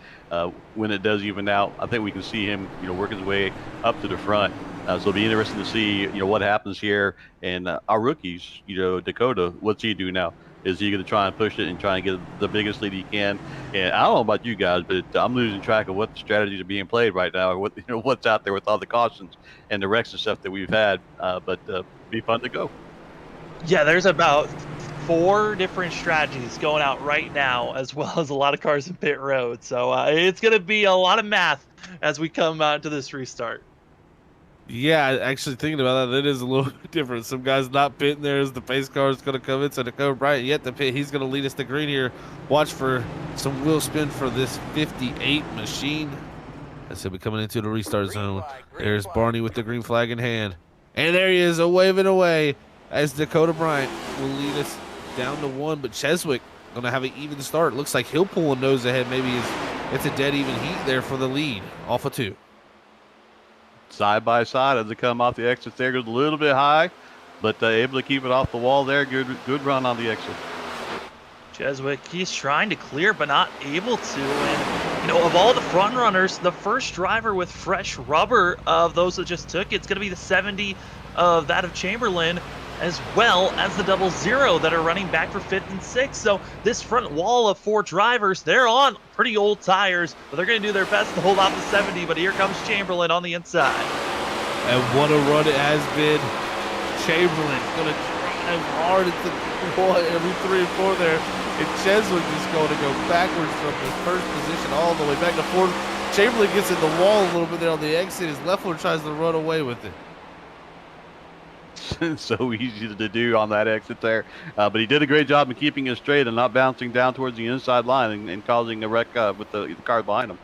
When it does even out, I think we can see him work his way up to the front. So it'll be interesting to see what happens here. And our rookies, Dakota, what's he do now? Is he going to try and push it and try and get the biggest lead he can? And I don't know about you guys, but I'm losing track of what the strategies are being played right now, or what's out there with all the cautions and the wrecks and stuff that we've had. But be fun to go. Yeah, there's about 4 different strategies going out right now, as well as a lot of cars in pit road. So it's going to be a lot of math as we come out to this restart. Yeah, actually thinking about that is a little bit different. Some guys not pitting there as the pace car is going to come in. So Dakota Bryan yet to pit. He's going to lead us to green here. Watch for some wheel spin for this 58 machine. As he'll be coming into the restart zone. There's Barney with the green flag in hand. And there he is, waving away as Dakota Bryan will lead us down to 1. But Cheswick going to have an even start. Looks like he'll pull a nose ahead. Maybe it's a dead even heat there for the lead off of 2. Side by side as they come off the exit there, goes a little bit high, but able to keep it off the wall there. Good run on the exit. Cheswick, he's trying to clear but not able to. And of all the front runners, the first driver with fresh rubber of those that just took it's going to be the 70 of that of Chamberlain, as well as the 00 that are running back for 5th and 6th. So this front wall of 4 drivers, they're on pretty old tires, but they're going to do their best to hold off the 70. But here comes Chamberlain on the inside. And what a run it has been. Chamberlain going to drive hard at the wall every 3 and 4 there. And Cheswick is going to go backwards from the first position all the way back to 4th. Chamberlain gets in the wall a little bit there on the exit as Leffler tries to run away with it. So easy to do on that exit there, but he did a great job in keeping it straight and not bouncing down towards the inside line and causing a wreck with the car behind him.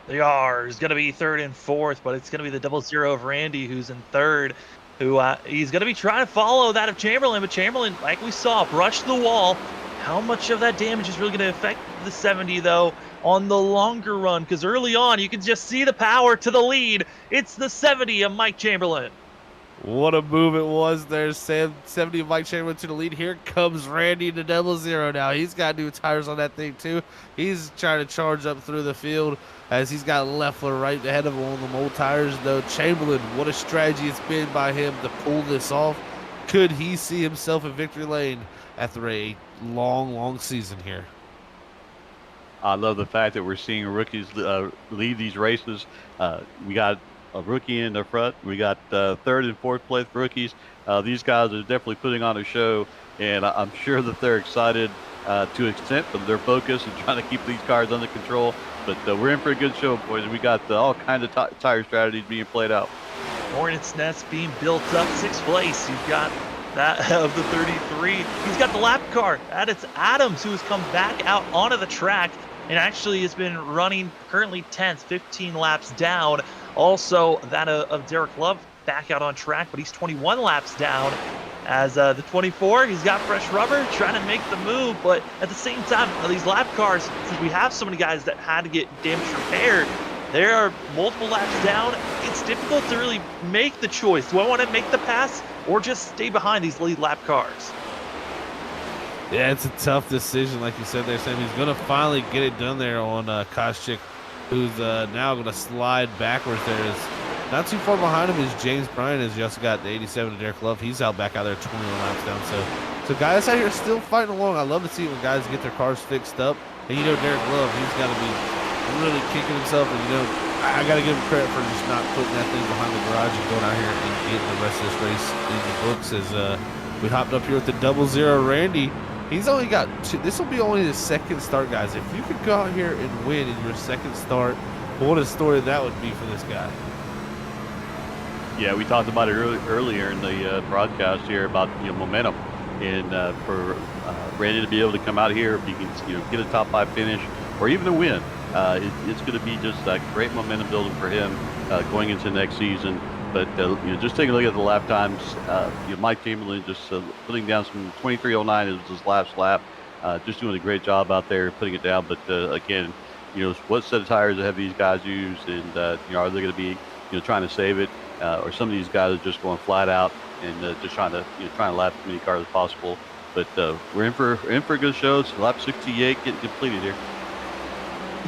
They are. It's going to be 3rd and 4th, but it's going to be the 00 of Randy who's in 3rd, who he's going to be trying to follow that of Chamberlain, but Chamberlain, like we saw, brushed the wall. How much of that damage is really going to affect the 70 though on the longer run? Because early on you can just see the power to the lead. It's the 70 of Mike Chamberlain. What a move it was there, Sam. 70 of Mike Chamberlain to the lead. Here comes Randy to 00 now. He's got new tires on that thing, too. He's trying to charge up through the field as he's got Leffler right ahead of him on them old tires, though. Chamberlain, what a strategy it's been by him to pull this off. Could he see himself in victory lane after a long, long season here? I love the fact that we're seeing rookies lead these races. We got a rookie in the front. We got 3rd and 4th place rookies. These guys are definitely putting on a show, and I'm sure that they're excited to an extent, but they're focused and trying to keep these cars under control. But we're in for a good show, boys. We got all kinds of tire strategies being played out. Hornet's Nest being built up, 6th place. You've got that of the 33. He's got the lap car. It's Adams who has come back out onto the track and actually has been running currently 10th, 15 laps down. Also, that of Derek Love back out on track, but he's 21 laps down. As the 24, he's got fresh rubber, trying to make the move, but at the same time, these lap cars, since we have so many guys that had to get damage repaired, there are multiple laps down. It's difficult to really make the choice. Do I want to make the pass or just stay behind these lead lap cars? Yeah, it's a tough decision, like you said there, Sam. He's going to finally get it done there on Koscheck, who's now going to slide backwards there. Not too far behind him is James Bryan, as you also got the 87 of Derek Love. He's out back out there 21 laps down. So guys out here still fighting along. I love to see when guys get their cars fixed up. And Derek Love, he's got to be really kicking himself. And I got to give him credit for just not putting that thing behind the garage and going out here and getting the rest of this race in the books. As we hopped up here with the 00 Randy, He's only got two. This will be only his second start, guys. If you could go out here and win in your second start, what a story that would be for this guy. Yeah, we talked about it earlier in the broadcast here about momentum, and for Randy to be able to come out here, if he can get a top 5 finish or even a win, it's going to be just a great momentum building for him going into next season. But just taking a look at the lap times, Mike Chamberlain just putting down some 23:09 is his last lap, just doing a great job out there putting it down. But again, what set of tires have these guys used, and are they going to be trying to save it, or some of these guys are just going flat out and just trying to lap as many cars as possible. But we're in for a good show. It's lap 68 getting completed here.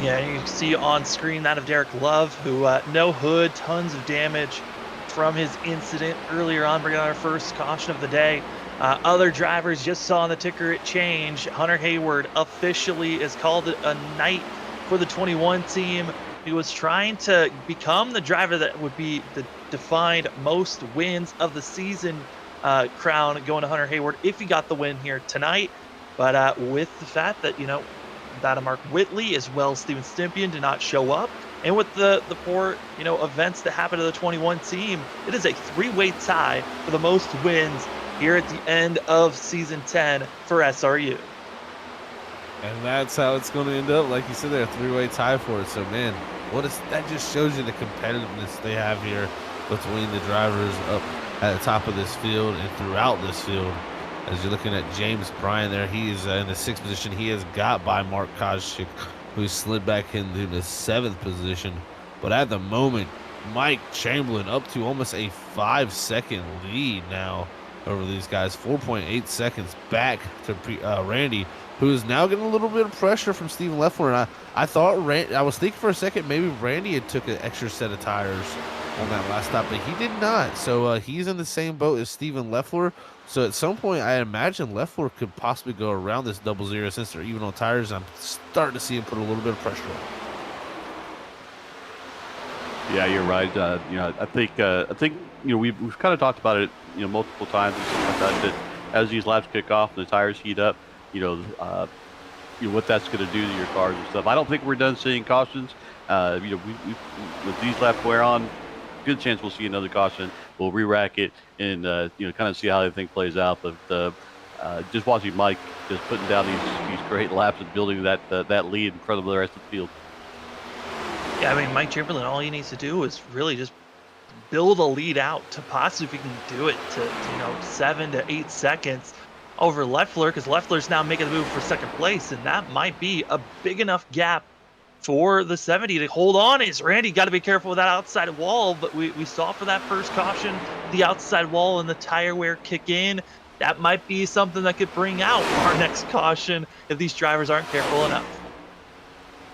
Yeah, you can see on screen that of Derek Love, who no hood, tons of damage from his incident earlier on, bringing on our first caution of the day. Other drivers just saw on the ticker it change. Hunter Hayward officially has called it a night for the 21 team. He was trying to become the driver that would be the defined most wins of the season crown going to Hunter Hayward if he got the win here tonight. But with the fact that, that Mark Whitley as well as Steven Stympian did not show up, and with the poor, events that happened to the 21 team, it is a 3-way tie for the most wins here at the end of season 10 for SRU. And that's how it's going to end up. Like you said, they're a 3-way tie for it. So, man, that just shows you the competitiveness they have here between the drivers up at the top of this field and throughout this field. As you're looking at James Bryan there, he is in the 6th position. He is got by Mark Kozchik, who slid back into the 7th position. But at the moment, Mike Chamberlain up to almost a 5-second lead now over these guys. 4.8 seconds back to Randy, who is now getting a little bit of pressure from Stephen Leffler. And I was thinking for a second maybe Randy had took an extra set of tires on that last stop, but he did not. So he's in the same boat as Stephen Leffler. So at some point, I imagine Leffler could possibly go around this 0-0 since they're even on tires. I'm starting to see him put a little bit of pressure on. Yeah, you're right. I think we've kind of talked about it multiple times and stuff like that. That as these laps kick off and the tires heat up, what that's going to do to your cars and stuff. I don't think we're done seeing cautions. We with these laps wear on, good chance we'll see another caution. We'll re-rack it and kind of see how everything plays out. But just watching Mike just putting down these great laps and building that lead in front of the rest of the field. Yeah, I mean, Mike Chamberlain, all he needs to do is really just build a lead out to possibly, if he can do it, to 7 to 8 seconds over Leffler, because Leffler's now making the move for second place, and that might be a big enough gap for the 70 to hold on. Is Randy got to be careful with that outside wall, but we saw for that first caution the outside wall and the tire wear kick in. That might be something that could bring out our next caution if these drivers aren't careful enough.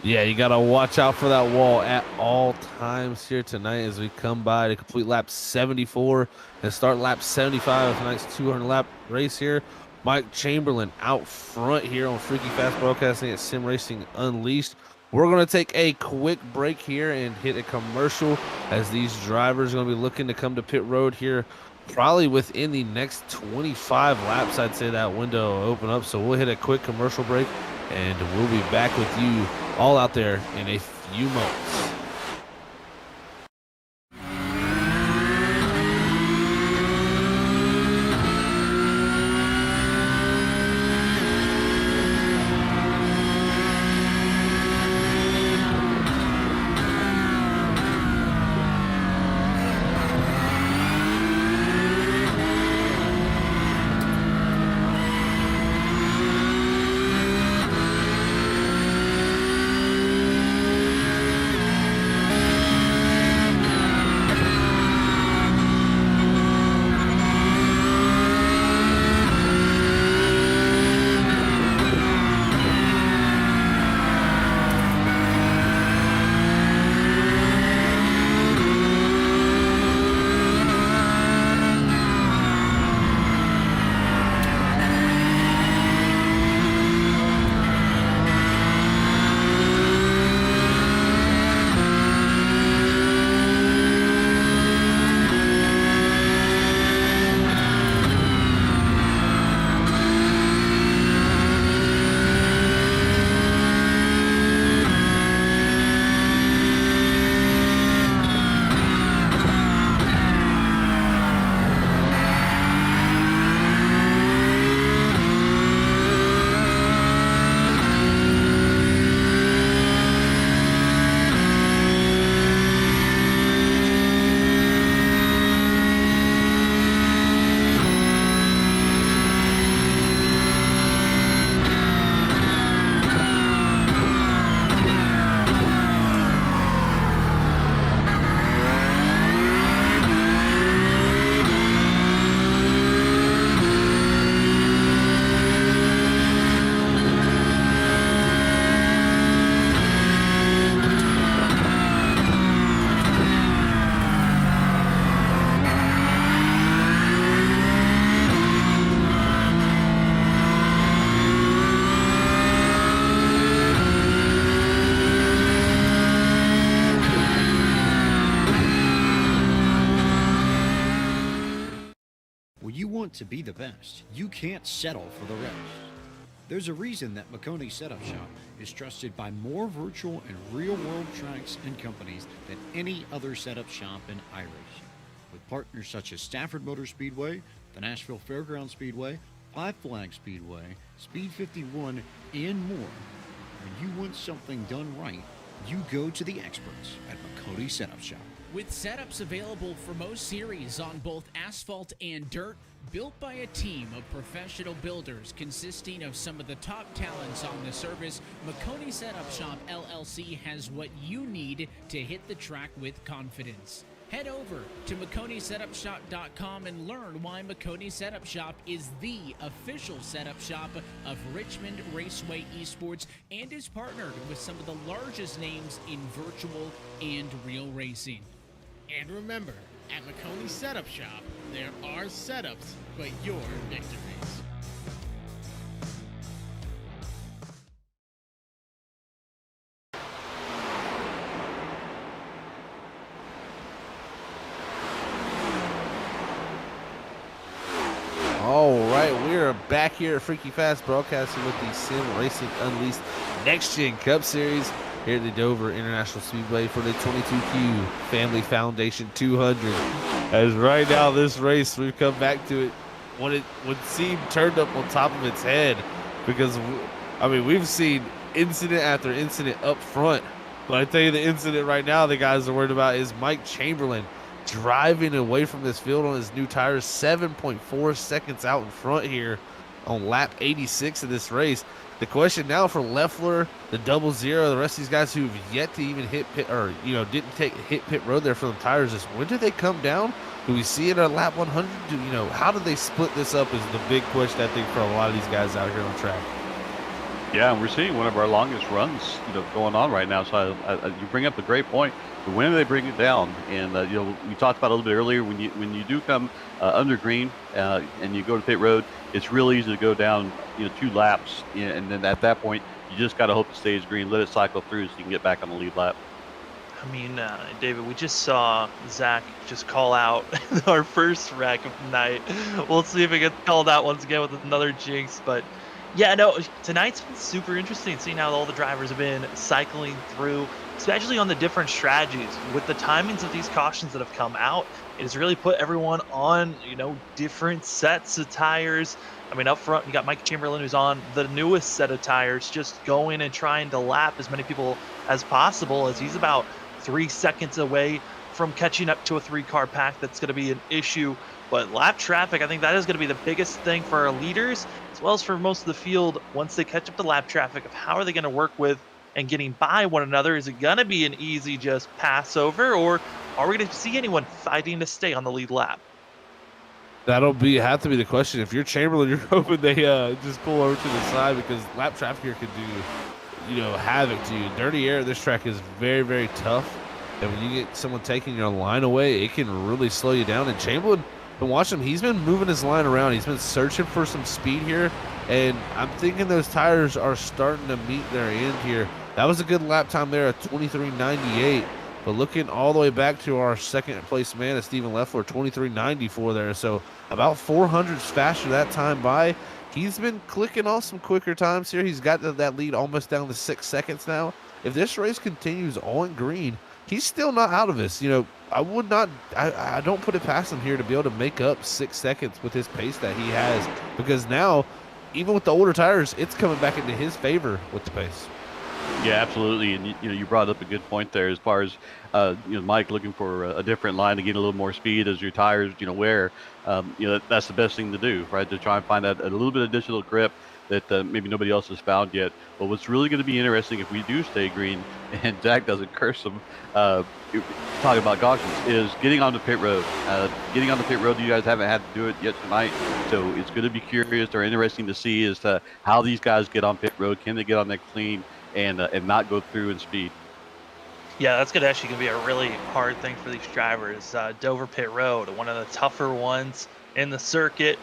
Yeah, you got to watch out for that wall at all times here tonight as we come by to complete lap 74 and start lap 75 of tonight's 200-lap race here. Mike Chamberlain out front here on Freaky Fast Broadcasting at Sim Racing Unleashed. We're going to take a quick break here and hit a commercial as these drivers are going to be looking to come to pit road here probably within the next 25 laps. I'd say that window will open up, so we'll hit a quick commercial break and we'll be back with you all out there in a few moments. to be the best, you can't settle for the rest. There's a reason that McConey Setup Shop is trusted by more virtual and real-world tracks and companies than any other setup shop in iRacing. With partners such as Stafford Motor Speedway, the Nashville Fairgrounds Speedway, Five Flag Speedway, Speed 51, and more. When you want something done right, you go to the experts at McConey Setup Shop. With setups available for most series on both asphalt and dirt, built by a team of professional builders consisting of some of the top talents on the service, McConey Setup Shop LLC has what you need to hit the track with confidence. Head over to McConeySetupShop.com and learn why McConey Setup Shop is the official setup shop of Richmond Raceway Esports and is partnered with some of the largest names in virtual and real racing. And remember, at McConey Setup Shop, there are setups, but your victories. All right, we are back here at Freaky Fast broadcasting with the Sim Racing Unleashed Next Gen Cup Series here at the Dover International Speedway for the 22Q Family Foundation 200. As right now, this race, we've come back to it when it would seem turned up on top of its head because, I mean, we've seen incident after incident up front. But I tell you, the incident right now the guys are worried about is Mike Chamberlain driving away from this field on his new tires, 7.4 seconds out in front here on lap 86 of this race. The question now for Leffler, the 00, the rest of these guys who've yet to even hit pit, or didn't hit pit road there for the tires, is when do they come down? Do we see it at lap 100? How do they split this up is the big question, I think, for a lot of these guys out here on track. Yeah, and we're seeing one of our longest runs, going on right now. So you bring up a great point. When do they bring it down? And we talked about a little bit earlier when you do come under green and you go to pit road, it's really easy to go down 2 laps, and then at that point you just got to hope it stays green, let it cycle through so you can get back on the lead lap. I mean, David, we just saw Zach just call out our first wreck of the night. We'll see if it gets called out once again with another jinx, but yeah, no, tonight's been super interesting seeing how all the drivers have been cycling through, especially on the different strategies. With the timings of these cautions that have come out, it has really put everyone on, different sets of tires. I mean, up front, you got Mike Chamberlain, who's on the newest set of tires, just going and trying to lap as many people as possible, as he's about 3 seconds away from catching up to a 3-car pack. That's going to be an issue. But lap traffic, I think that is going to be the biggest thing for our leaders, as well as for most of the field once they catch up to lap traffic, of how are they going to work with and getting by one another. Is it going to be an easy just pass over, or are we going to see anyone fighting to stay on the lead lap? That'll have to be the question. If you're Chamberlain, you're hoping they just pull over to the side, because lap traffic here could do, havoc to you. Dirty air, this track is very, very tough. And when you get someone taking your line away, it can really slow you down. And Chamberlain, been watching him, he's been moving his line around. He's been searching for some speed here. And I'm thinking those tires are starting to meet their end here. That was a good lap time there at 23.98. But looking all the way back to our second place man, Stephen Leffler, 23.94 there. So about 400s faster that time by. He's been clicking off some quicker times here. He's got that lead almost down to 6 seconds now. If this race continues on green, he's still not out of this. I don't put it past him here to be able to make up 6 seconds with his pace that he has, because now, even with the older tires, it's coming back into his favor with the pace. Yeah, absolutely. And you brought up a good point there as far as Mike looking for a different line to get a little more speed as your tires wear. That's the best thing to do, right? To try and find that a little bit of additional grip that maybe nobody else has found yet. But what's really going to be interesting if we do stay green and Jack doesn't curse them, talking about cautions, is getting on the pit road. Getting on the pit road, you guys haven't had to do it yet tonight. So it's going to be curious or interesting to see as to how these guys get on pit road. Can they get on that clean and not go through in speed? Yeah, that's actually going to be a really hard thing for these drivers. Dover Pit Road, one of the tougher ones in the circuit.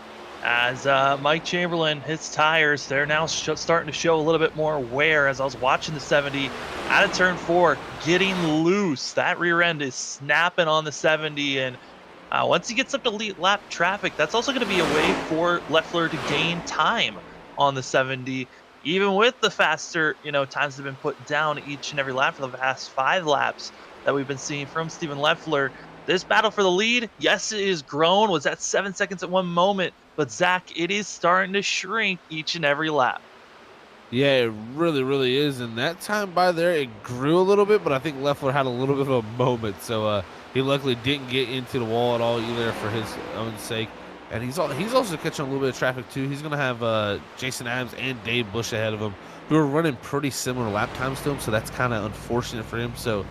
As Mike Chamberlain, his tires, they're now starting to show a little bit more wear. As I was watching the 70 out of turn 4, getting loose. That rear end is snapping on the 70, and Once he gets up to lead lap traffic, that's also going to be a way for Leffler to gain time on the 70. Even with the faster, times that have been put down each and every lap for the past 5 laps that we've been seeing from Steven Leffler, this battle for the lead, yes, it is grown. Was at 7 seconds at one moment, but Zach, it is starting to shrink each and every lap. Yeah, it really, really is. And that time by there, it grew a little bit, but I think Leffler had a little bit of a moment. So he luckily didn't get into the wall at all either for his own sake. And he's also catching a little bit of traffic too. He's going to have Jason Adams and Dave Bush ahead of him, who are running pretty similar lap times to him. So that's kind of unfortunate for him. So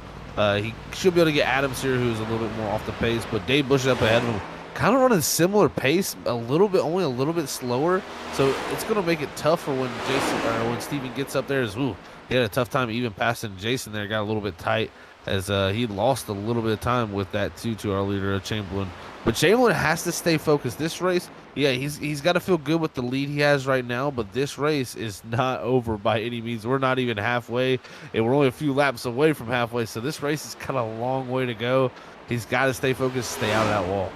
he should be able to get Adams here, who's a little bit more off the pace. But Dave Bush is up ahead of him, kind of running similar pace, only a little bit slower. So it's going to make it tough for when Steven gets up there. He had a tough time even passing Jason there. Got a little bit tight as he lost a little bit of time with that too to our leader, Chamberlain. But Chamberlain has to stay focused. This race, yeah, he's got to feel good with the lead he has right now, but this race is not over by any means. We're not even halfway, and we're only a few laps away from halfway, so this race is kind of a long way to go. He's got to stay focused, stay out of that wall.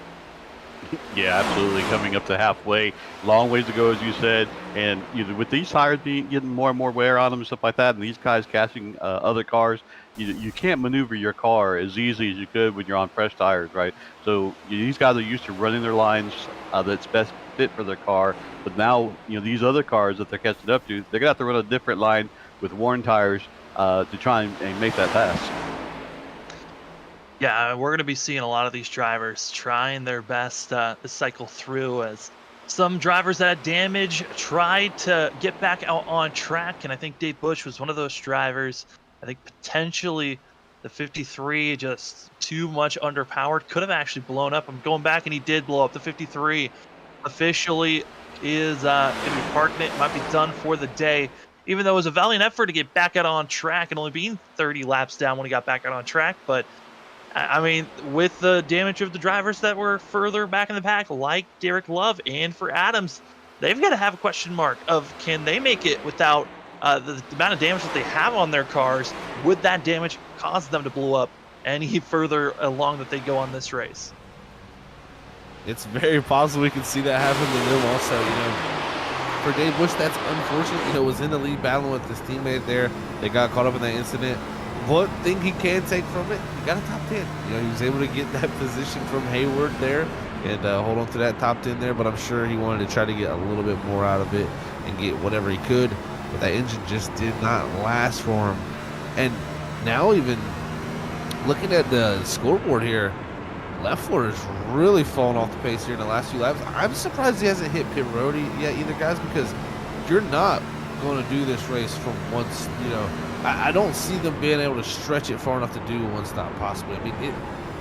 Yeah, absolutely. Coming up to halfway, long ways to go, as you said. And with these tires getting more and more wear on them and stuff like that, and these guys catching other cars, you can't maneuver your car as easy as you could when you're on fresh tires, right? So these guys are used to running their lines that's best fit for their car. But now, these other cars that they're catching up to, they're going to have to run a different line with worn tires to try and make that pass. Yeah, we're going to be seeing a lot of these drivers trying their best to cycle through, as some drivers that had damage tried to get back out on track. And I think Dave Bush was one of those drivers. I think potentially the 53, just too much underpowered, could have actually blown up. I'm going back, and he did blow up. The 53 officially is going to be parking it. Might be done for the day, even though it was a valiant effort to get back out on track and only being 30 laps down when he got back out on track. But I mean, with the damage of the drivers that were further back in the pack, like Derek Love and for Adams, they've got to have a question mark of, can they make it without the amount of damage that they have on their cars? Would that damage cause them to blow up any further along that they go on this race? It's very possible we can see that happen to them also. For Dave Bush, that's unfortunate. Was in the lead battling with his teammate there. They got caught up in that incident. One thing he can take from it, he got a top 10. He was able to get that position from Hayward there and hold on to that top 10 there, but I'm sure he wanted to try to get a little bit more out of it and get whatever he could, but that engine just did not last for him. And now, even looking at the scoreboard here, Leffler is really falling off the pace here in the last few laps. I'm surprised he hasn't hit pit road yet either, guys, because you're not going to do this race from once, I don't see them being able to stretch it far enough to do one stop possibly. I mean,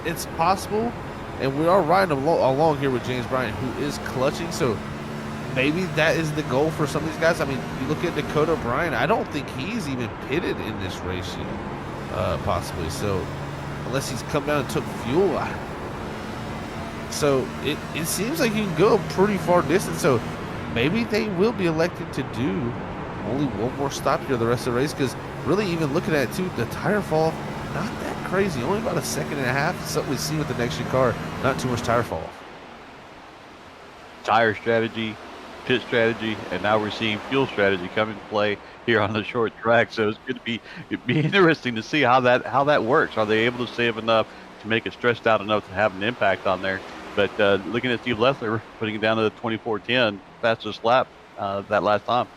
it's possible, and we are riding along here with James Bryant, who is clutching, so maybe that is the goal for some of these guys. I mean, you look at Dakota Bryan, I don't think he's even pitted in this race yet, possibly. So unless he's come down and took fuel, so it seems like you can go a pretty far distance. So maybe they will be elected to do only one more stop here the rest of the race, because really, even looking at it too, the tire fall off, not that crazy, only about a second and a half. Something we see with the next year car, not too much tire fall off. Tire strategy, pit strategy, and now we're seeing fuel strategy come into play here on the short track. So it's going to be interesting to see how that works. Are they able to save enough to make it stretched out enough to have an impact on there? But looking at Steve Leffler putting it down to the 24:10 fastest lap that last time.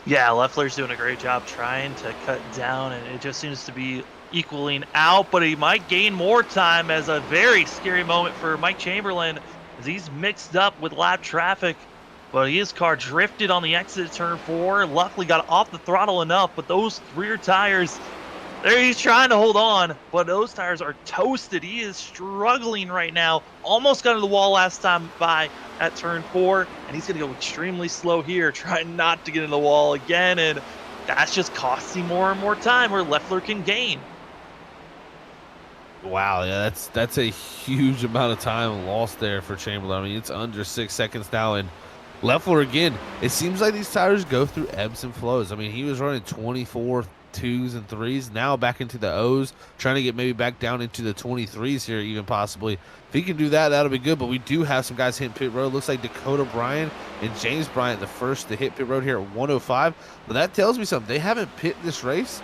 Yeah, Leffler's doing a great job trying to cut down, and it just seems to be equaling out, but he might gain more time, as a very scary moment for Mike Chamberlain as he's mixed up with lap traffic, but his car drifted on the exit of turn 4, luckily got off the throttle enough, but those rear tires, there he's trying to hold on, but those tires are toasted. He is struggling right now. Almost got to the wall last time by at turn 4, and he's going to go extremely slow here, trying not to get in the wall again, and that's just costing more and more time where Leffler can gain. Wow, yeah, that's a huge amount of time lost there for Chamberlain. I mean, it's under 6 seconds now, and Leffler, again, it seems like these tires go through ebbs and flows. I mean, he was running 24 2s and 3s, now back into the O's, trying to get maybe back down into the 23s here, even possibly. If he can do that, that'll be good. But we do have some guys hitting pit road. Looks like Dakota Bryant and James Bryant, the first to hit pit road here at 105. But that tells me something. They haven't pit this race.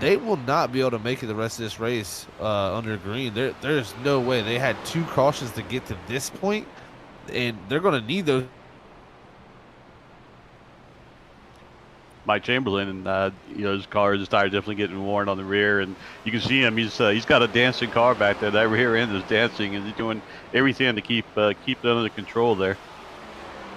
They will not be able to make it the rest of this race under green. There's no way. They had 2 cautions to get to this point, and they're going to need those. Mike Chamberlain, and his tires definitely getting worn on the rear, and you can see him. He's got a dancing car back there. That rear end is dancing, and he's doing everything to keep it under control there.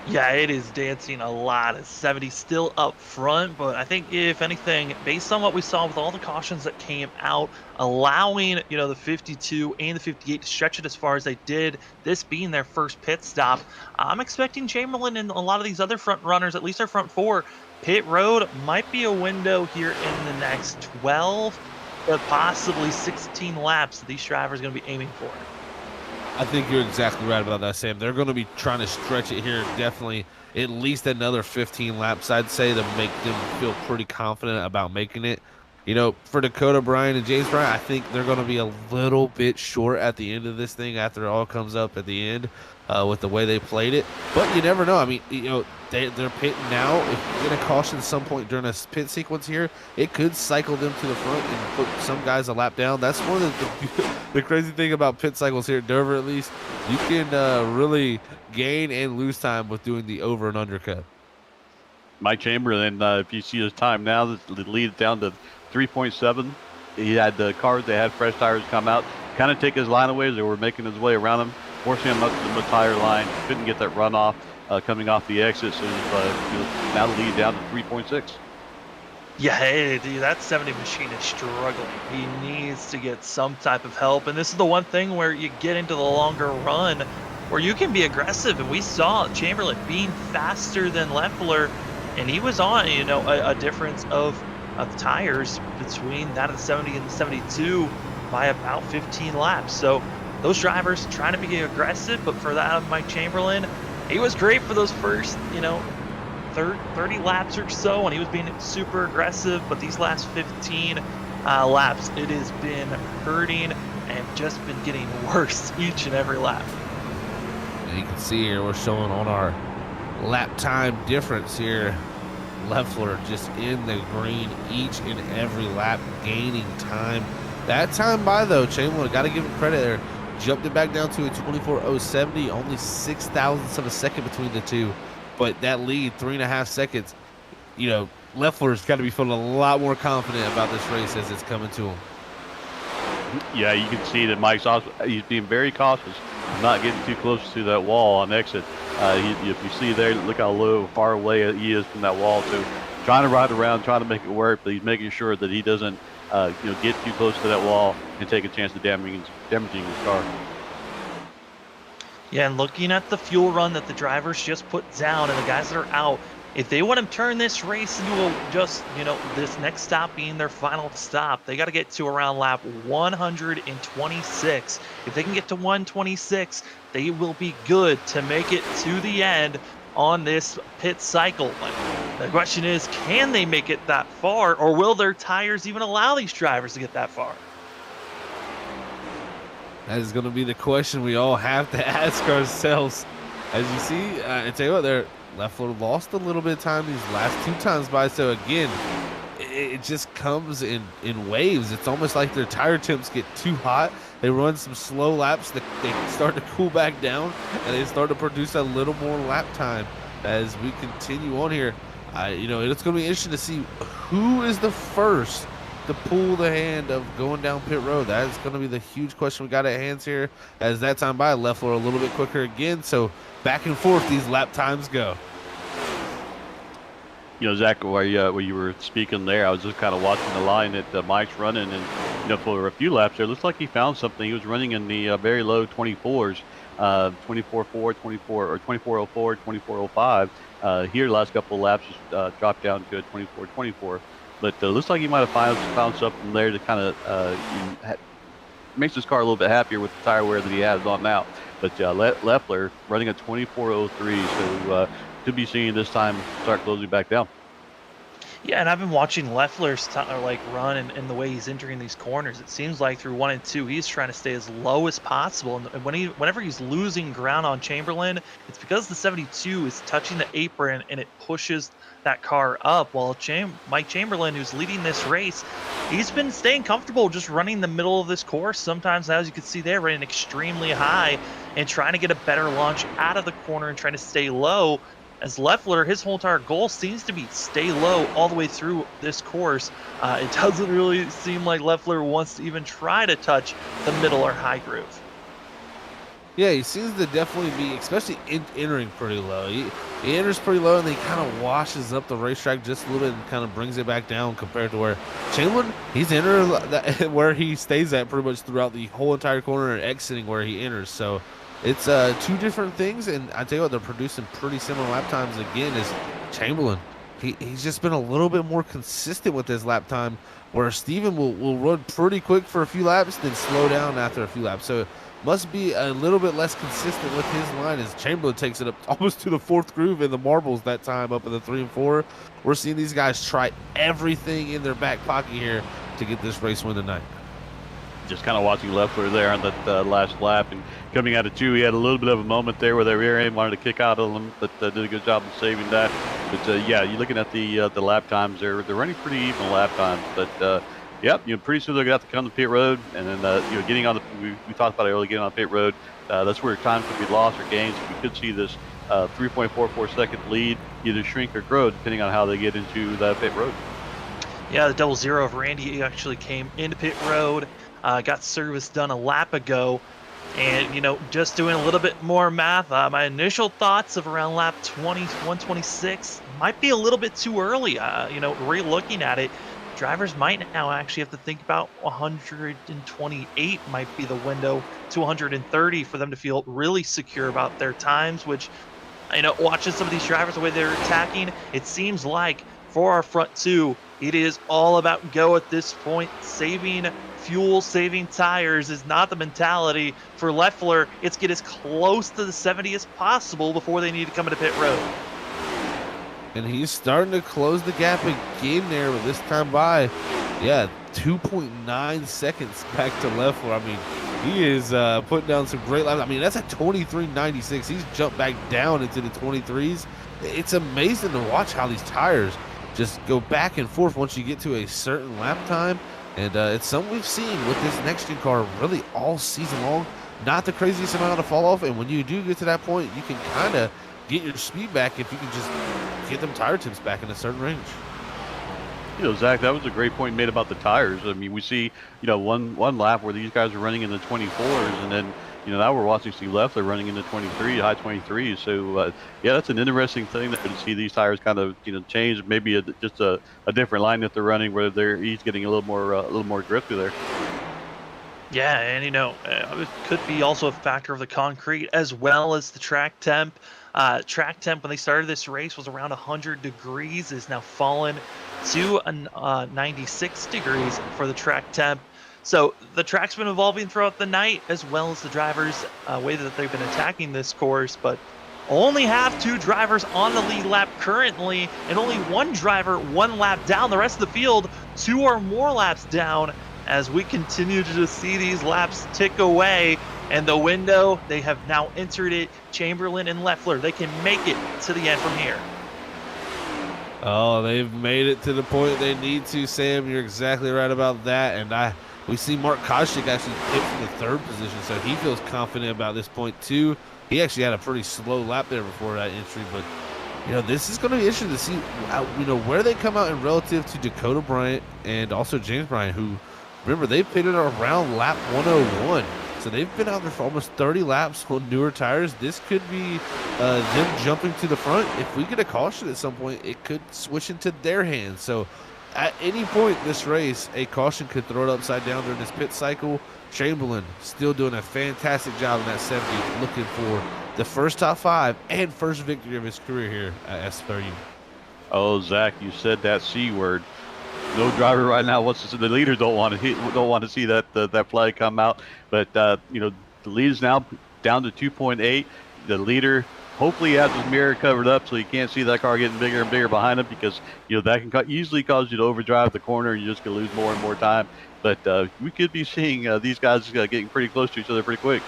Yeah, it is dancing a lot. 70 still up front, but I think if anything, based on what we saw with all the cautions that came out, allowing the 52 and the 58 to stretch it as far as they did, this being their first pit stop, I'm expecting Chamberlain and a lot of these other front runners, at least their front 4, pit road might be a window here in the next 12, but possibly 16 laps that these drivers are going to be aiming for. I think you're exactly right about that, Sam. They're going to be trying to stretch it here, definitely at least another 15 laps, I'd say, to make them feel pretty confident about making it. For Dakota Bryant and James Bryant, I think they're going to be a little bit short at the end of this thing after it all comes up at the end with the way they played it. But you never know. I mean, they're pitting now. If you're going to caution some point during a pit sequence here, it could cycle them to the front and put some guys a lap down. That's one of the crazy thing about pit cycles here at Dover, at least. You can really gain and lose time with doing the over and undercut. Mike Chamberlain, if you see his time now, the lead down to 3.7. He had the cars, they had fresh tires come out, kind of take his line away as they were making his way around him, forcing him up to the tire line. Couldn't get that runoff coming off the exit, so now the lead down to 3.6. Yeah, that 70 machine is struggling. He needs to get some type of help, and this is the one thing where you get into the longer run where you can be aggressive, and we saw Chamberlain being faster than Leffler, and he was on a difference of tires between that of the 70 and the 72 by about 15 laps. So those drivers trying to be aggressive, but for that of Mike Chamberlain, he was great for those first 30 laps or so, and he was being super aggressive. But these last 15 laps, it has been hurting and just been getting worse each and every lap. And you can see here we're showing on our lap time difference here. Leffler just in the green each and every lap, gaining time. That time by, though, Chamberlain, got to give him credit there. Jumped it back down to a 24.070, only 6 thousandths of a second between the two. But that lead, 3.5 seconds, Leffler's got to be feeling a lot more confident about this race as it's coming to him. Yeah, you can see that Mike's also, he's being very cautious, not getting too close to that wall on exit. If you see there, look how far away he is from that wall. So trying to ride around, trying to make it work, but he's making sure that he doesn't, get too close to that wall and take a chance of damaging his car. Yeah, and looking at the fuel run that the drivers just put down and the guys that are out, if they want to turn this race into this next stop being their final stop, they got to get to around lap 126. If they can get to 126, they will be good to make it to the end on this pit cycle. The question is, can they make it that far, or will their tires even allow these drivers to get that far? That is going to be the question we all have to ask ourselves. As you see, I tell you what, Leffler lost a little bit of time these last 2 times by. So again, it just comes in waves. It's almost like their tire temps get too hot. They run some slow laps. They start to cool back down, and they start to produce a little more lap time as we continue on here. It's going to be interesting to see who is the first to pull the hand of going down pit road. That is going to be the huge question we got at hands here. As that time by, Leffler a little bit quicker again. So back and forth these lap times go. Zach, while you were speaking there, I was just kind of watching the line that Mike's running, and for a few laps there, it looks like he found something. He was running in the very low 24s, 24.4, 24 or 24.04, 24.05. Here, the last couple of laps just dropped down to a 24.24. But looks like he might have found something there to kind of makes his car a little bit happier with the tire wear that he has on now. But Leffler running a 24.03, so could be seeing this time start closing back down. Yeah, and I've been watching Leffler's run and the way he's entering these corners. It seems like through 1 and 2, he's trying to stay as low as possible. And whenever he's losing ground on Chamberlain, it's because the 72 is touching the apron and it pushes that car up. While Mike Chamberlain, who's leading this race, he's been staying comfortable just running the middle of this course. Sometimes, as you can see there, running extremely high and trying to get a better launch out of the corner and trying to stay low. As Leffler, his whole entire goal seems to be stay low all the way through this course. It doesn't really seem like Leffler wants to even try to touch the middle or high groove. Yeah, he seems to definitely be, especially entering pretty low. He enters pretty low and then he kind of washes up the racetrack just a little bit and kind of brings it back down compared to where Chamberlain, he's entering where he stays at pretty much throughout the whole entire corner and exiting where he enters. So it's two different things, and I tell you what, they're producing pretty similar lap times. Again, is Chamberlain. He's just been a little bit more consistent with his lap time, where Steven will run pretty quick for a few laps, then slow down after a few laps. So it must be a little bit less consistent with his line as Chamberlain takes it up almost to the 4th groove in the marbles that time up in the 3 and 4. We're seeing these guys try everything in their back pocket here to get this race win tonight. Just kind of watching Leffler there on that last lap, and coming out of 2, he had a little bit of a moment there where the rear end wanted to kick out of him, but did a good job of saving that. But yeah, you're looking at the lap times there; they're running pretty even lap times. But yep, pretty soon they're gonna have to come to pit road, and then getting on the we talked about it earlier, getting on pit road. That's where time could be lost or gained. So we could see this 3.44 second lead either shrink or grow depending on how they get into that pit road. Yeah, the double zero of Randy actually came into pit road. Got service done a lap ago, and just doing a little bit more math, my initial thoughts of around lap 126 might be a little bit too early. Re-looking at it, drivers might now actually have to think about 128 might be the window to 130 for them to feel really secure about their times, which watching some of these drivers, the way they're attacking, it seems like for our front 2, it is all about go at this point. Saving fuel, saving tires is not the mentality. For Leffler, it's get as close to the 70 as possible before they need to come into pit road. And he's starting to close the gap again there with this time by, 2.9 seconds back to Leffler. I mean, he is putting down some great laps. I mean, that's a 23.96. He's jumped back down into the 23s. It's amazing to watch how these tires just go back and forth once you get to a certain lap time. And it's something we've seen with this next-gen car really all season long. Not the craziest amount of fall off. And when you do get to that point, you can kind of get your speed back if you can just get them tire temps back in a certain range. Zach, that was a great point made about the tires. I mean, we see, one lap where these guys are running in the 24s, and then, now we're watching Steve Leffler running in the 23, high 23s. So, that's an interesting thing that to see these tires kind of, change. Maybe just a different line that they're running where he's getting a little more grip through there. Yeah, and it could be also a factor of the concrete as well as the track temp. Track temp when they started this race was around 100 degrees, is now fallen to 96 degrees for the track temp. So the track's been evolving throughout the night, as well as the drivers' way that they've been attacking this course. But only have 2 drivers on the lead lap currently, and only 1 driver 1 lap down. The rest of the field 2 or more laps down, as we continue to just see these laps tick away. And the window, they have now entered it. Chamberlain and Leffler, they can make it to the end from here. Oh, they've made it to the point they need to, Sam. You're exactly right about that. And we see Mark Koschik actually picked from the 3rd position, so he feels confident about this point too. He actually had a pretty slow lap there before that entry, but this is going to be interesting to see where they come out in relative to Dakota Bryant and also James Bryant, who, remember, they pitted around lap 101. So they've been out there for almost 30 laps on newer tires. This could be them jumping to the front. If we get a caution at some point, it could switch into their hands. So at any point this race, a caution could throw it upside down during this pit cycle. Chamberlain still doing a fantastic job in that 70, looking for the first top 5 and first victory of his career here at S30. Oh, Zach, you said that C word. No driver right now wants to see, the leaders don't want to see that flag come out. But the lead is now down to 2.8. The leader Hopefully he has his mirror covered up so you can't see that car getting bigger and bigger behind him, because that can usually cause you to overdrive the corner and you're just going to lose more and more time. But we could be seeing these guys getting pretty close to each other pretty quick.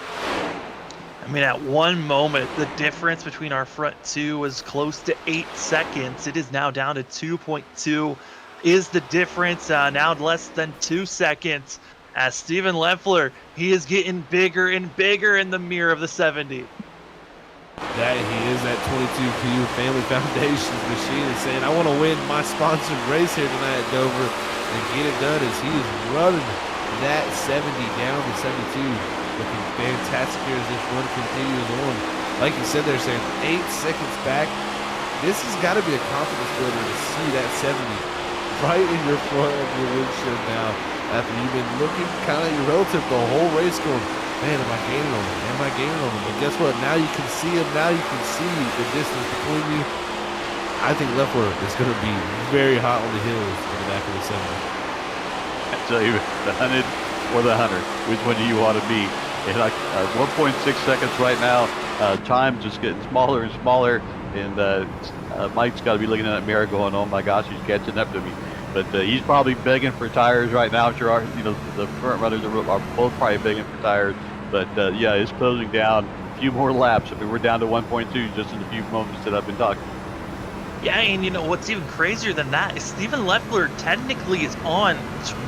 I mean, at one moment, the difference between our front two was close to 8 seconds. It is now down to 2.2 is the difference, now less than 2 seconds. As Steven Leffler, he is getting bigger and bigger in the mirror of the 70. That he is that 22PU Family Foundations machine and saying, I want to win my sponsored race here tonight at Dover and get it done, as he is running that 70 down to 72. Looking fantastic here as this run continues on. Like you said, they're saying 8 seconds back. This has got to be a confidence builder to see that 70 right in your front of your windshield now, after you've been looking kind of your relative the whole race going, man, am I gaining on him? Am I gaining on him? But guess what? Now you can see him. Now you can see the distance between you. I think Leffler is going to be very hot on the hills in the back of the 70. I tell you, the 100 or the 100, which one do you want to be? And like 1.6 seconds right now. Time just getting smaller and smaller, and Mike's got to be looking at that mirror going, "Oh my gosh, he's catching up to me." But he's probably begging for tires right now. I'm sure the front runners are both probably begging for tires. But yeah, it's closing down. A few more laps. I mean, we're down to 1.2 just in a few moments that I've been talking. Yeah, and you know what's even crazier than that is Steven Leffler technically is on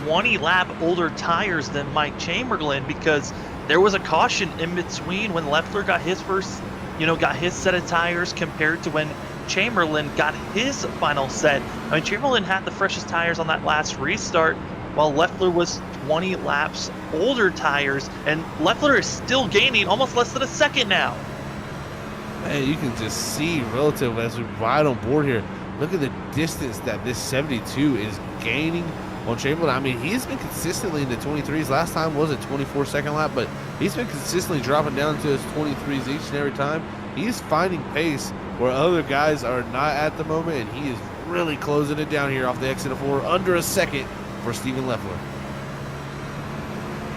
20 lap older tires than Mike Chamberlain, because there was a caution in between when Leffler got his first, got his set of tires compared to when Chamberlain got his final set. I mean, Chamberlain had the freshest tires on that last restart, while Leffler was 20 laps older tires, and Leffler is still gaining almost less than a second now. Man, you can just see relative as we ride on board here. Look at the distance that this 72 is gaining on Chamberlain. I mean, he's been consistently in the 23s. Last time was a 24-second lap, but he's been consistently dropping down to his 23s each and every time. He's finding pace where other guys are not at the moment, and he is really closing it down here off the exit of 4, under a second for Steven Leffler.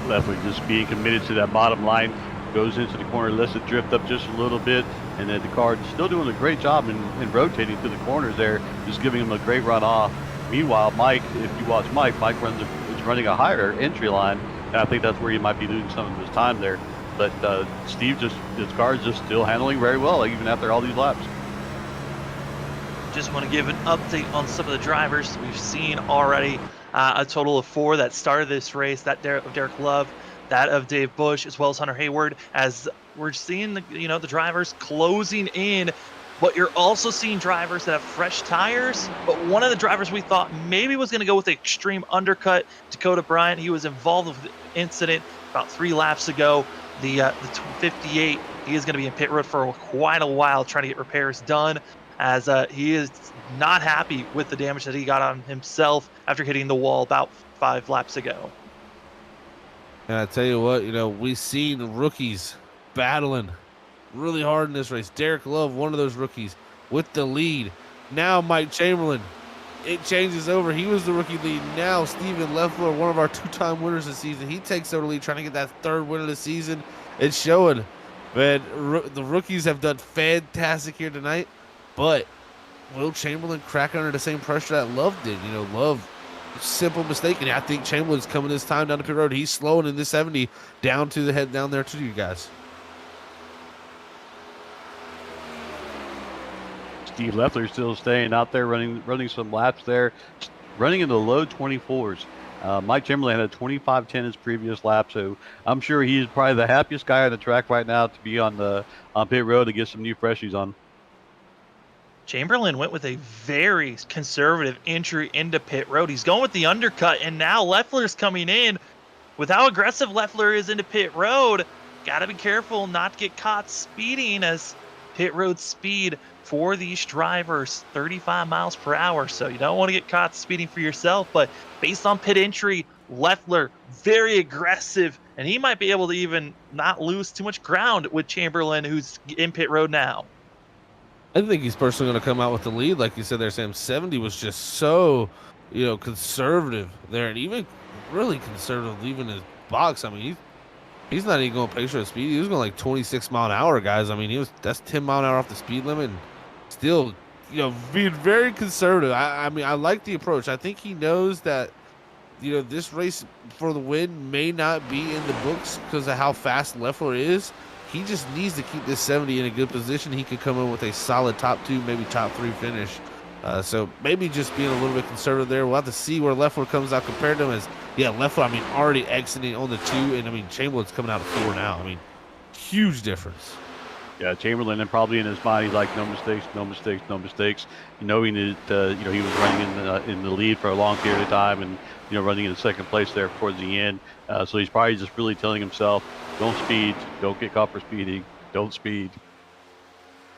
Leffler just being committed to that bottom line, goes into the corner, lets it drift up just a little bit, and then the car still doing a great job in rotating through the corners there, just giving him a great run off. Meanwhile, Mike, if you watch Mike is running a higher entry line, and I think that's where he might be losing some of his time there. But Steve, his car is just still handling very well, even after all these laps. Just want to give an update on some of the drivers we've seen already. A total of 4 that started this race, that of Derek Love, that of Dave Bush, as well as Hunter Hayward, as we're seeing the drivers closing in. But you're also seeing drivers that have fresh tires. But one of the drivers we thought maybe was going to go with the extreme undercut, Dakota Bryant, he was involved with the incident about 3 laps ago. The 58, he is going to be in pit road for quite a while trying to get repairs done, as he is not happy with the damage that he got on himself after hitting the wall about 5 laps ago. And I tell you what, we've seen rookies battling really hard in this race. Derek Love, one of those rookies, with the lead. Now Mike Chamberlain, it changes over. He was the rookie lead. Now Steven Leffler, one of our 2-time winners this season, he takes over the lead, trying to get that 3rd win of the season. It's showing. Man, the rookies have done fantastic here tonight, but will Chamberlain crack under the same pressure that Love did? Love, simple mistake, and I think Chamberlain's coming this time down the pit road. He's slowing in the 70 down to the head down there to you guys. Steve Leffler still staying out there, running some laps there, running in the low 24s. Mike Chamberlain had a 25:10 his previous lap, so I'm sure he's probably the happiest guy on the track right now to be on pit road to get some new freshies on. Chamberlain went with a very conservative entry into pit road. He's going with the undercut, and now Leffler's coming in. With how aggressive Leffler is into pit road, got to be careful not to get caught speeding, as pit road speed for these drivers 35 miles per hour, so you don't want to get caught speeding for yourself. But based on pit entry, Leffler very aggressive, and he might be able to even not lose too much ground with Chamberlain, who's in pit road now. I think he's personally going to come out with the lead. Like you said there, Sam, 70 was just so, conservative there, and even really conservative leaving his box. I mean, He's not even going picture of speed. He was going like 26 mile an hour, guys. I mean, that's 10 mile an hour off the speed limit, and still, being very conservative. I mean, I like the approach. I think he knows that, this race for the win may not be in the books because of how fast Leffler is. He just needs to keep this 70 in a good position. He could come in with a solid top 2, maybe top 3 finish. So maybe just being a little bit conservative there. We'll have to see where Leffler comes out compared to him as, Leffler, I mean, already exiting on the 2, and I mean, Chamberlain's coming out of 4 now. I mean, huge difference. Yeah, Chamberlain, and probably in his mind, he's like, no mistakes, no mistakes, no mistakes. Knowing that, he was running in the lead for a long period of time, and running in second place there towards the end. So he's probably just really telling himself, don't speed, don't get caught for speeding, don't speed.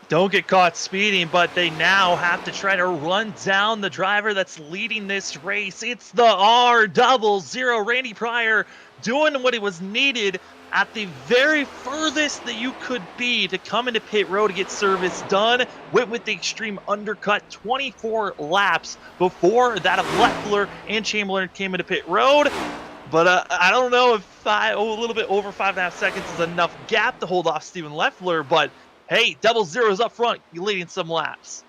Don't get caught speeding, but they now have to try to run down the driver that's leading this race. It's the R00, Randy Pryor, doing what it was needed at the very furthest that you could be to come into pit road to get service done. Went with the extreme undercut, 24 laps before that of Leffler and Chamberlain came into pit road. But I don't know if a little bit over 5.5 seconds is enough gap to hold off Steven Leffler, but hey, 00 is up front, leading some laps.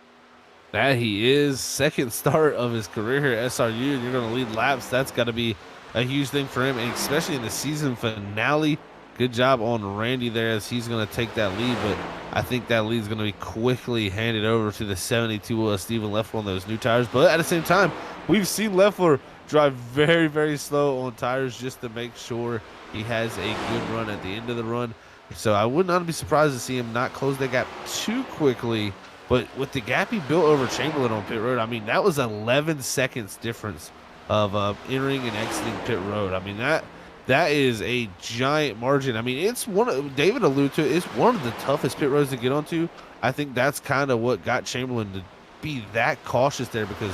That he is. Second start of his career here at SRU, and you're going to lead laps. That's got to be a huge thing for him, and especially in the season finale. Good job on Randy there as he's going to take that lead, but I think that lead is going to be quickly handed over to the 72 Steven Leffler on those new tires. But at the same time, we've seen Leffler drive very, very slow on tires just to make sure he has a good run at the end of the run. So I would not be surprised to see him not close that gap too quickly. But with the gap he built over Chamberlain on pit road, I mean, that was 11 seconds difference of entering and exiting pit road. I mean, that is a giant margin. I mean, it's David alluded to it, it's one of the toughest pit roads to get onto. I think that's kind of what got Chamberlain to be that cautious there, because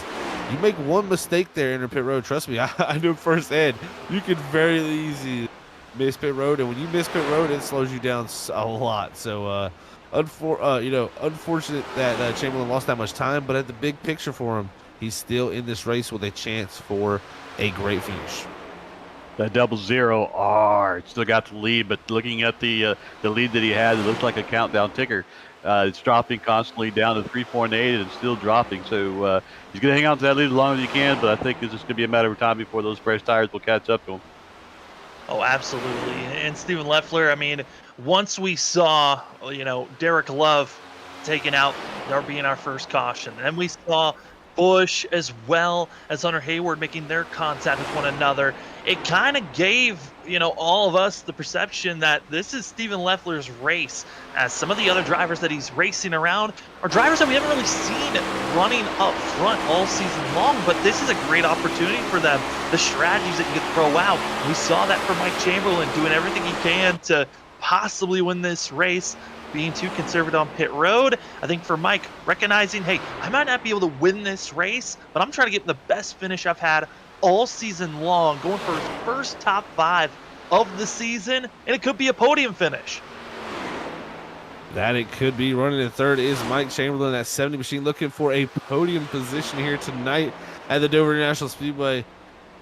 you make one mistake there in pit road, trust me, I know firsthand, you could very easily miss pit road, and when you miss pit road, it slows you down a lot. So unfortunate that Chamberlain lost that much time, but at the big picture for him, he's still in this race with a chance for a great finish. That 00 still got the lead, but looking at the lead that he has, it looks like a countdown ticker. It's dropping constantly down to 3.8, and it's still dropping. So he's going to hang on to that lead as long as he can, but I think it's just going to be a matter of time before those fresh tires will catch up to him. Oh, absolutely. And Steven Leffler, I mean, once we saw, Derek Love taken out, there being our first caution, and we saw Bush as well as Hunter Hayward making their contact with one another, it kind of gave, all of us the perception that this is Steven Leffler's race, as some of the other drivers that he's racing around are drivers that we haven't really seen running up front all season long, but this is a great opportunity for them. The strategies that you can throw out, we saw that for Mike Chamberlain doing everything he can to possibly win this race, being too conservative on pit road. I think for Mike, recognizing, hey, I might not be able to win this race, but I'm trying to get the best finish I've had all season long, going for his first top 5 of the season, and it could be a podium finish. That it could be. Running in third is Mike Chamberlain, that 70 machine, looking for a podium position here tonight at the Dover International Speedway.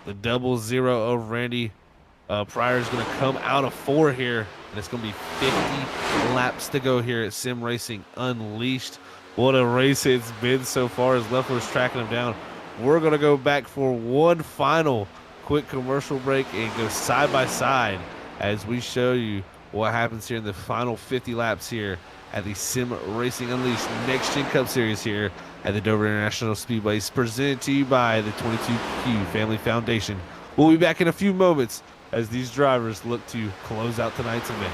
The 00 of Randy Pryor is going to come out of 4 here, and it's going to be 50 laps to go here at Sim Racing Unleashed. What a race it's been so far as Leffler's tracking him down. We're going to go back for one final quick commercial break and go side by side as we show you what happens here in the final 50 laps here at the Sim Racing Unleashed Next Gen Cup Series here at the Dover International Speedway. It's presented to you by the 22Q Family Foundation. We'll be back in a few moments as these drivers look to close out tonight's event.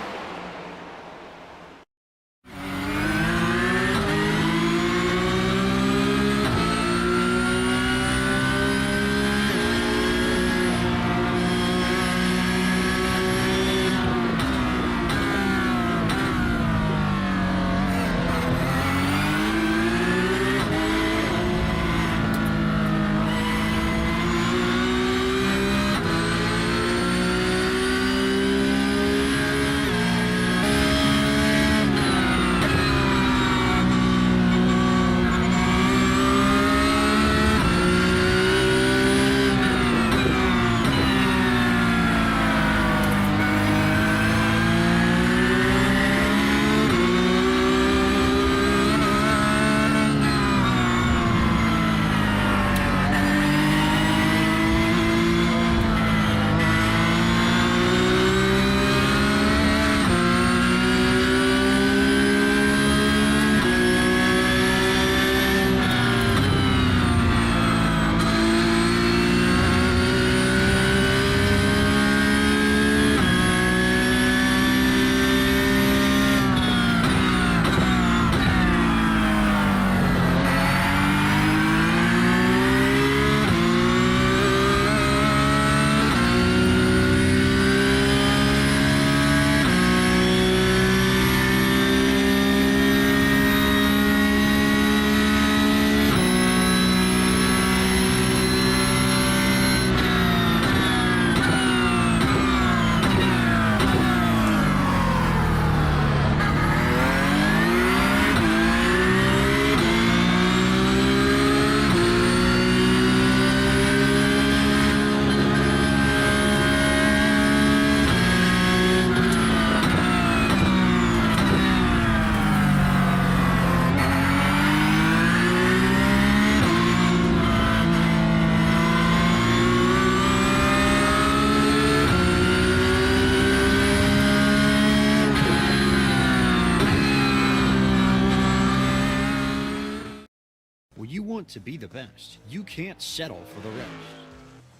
to be the best, you can't settle for the rest.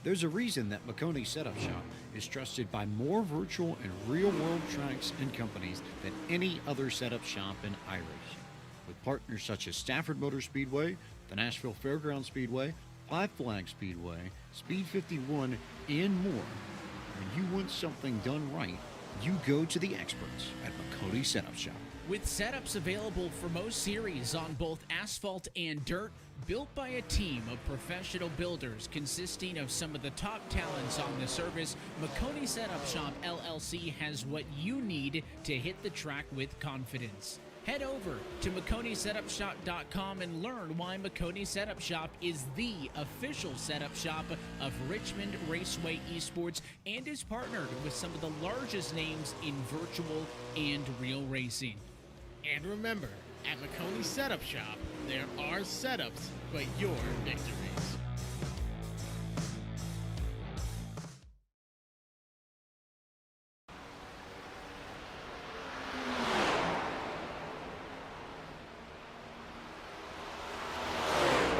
There's a reason that Makoni Setup Shop is trusted by more virtual and real-world tracks and companies than any other setup shop in iRacing. With partners such as Stafford Motor Speedway, the Nashville Fairgrounds Speedway, Five Flag Speedway, Speed 51, and more. When you want something done right, you go to the experts at Makoni Setup Shop. With setups available for most series on both asphalt and dirt, built by a team of professional builders consisting of some of the top talents on the service, Makoni Setup Shop LLC has what you need to hit the track with confidence. Head over to MakoniSetupShop.com and learn why Makoni Setup Shop is the official setup shop of Richmond Raceway Esports and is partnered with some of the largest names in virtual and real racing. And remember, at Makoni Setup Shop, there are setups, but your victories.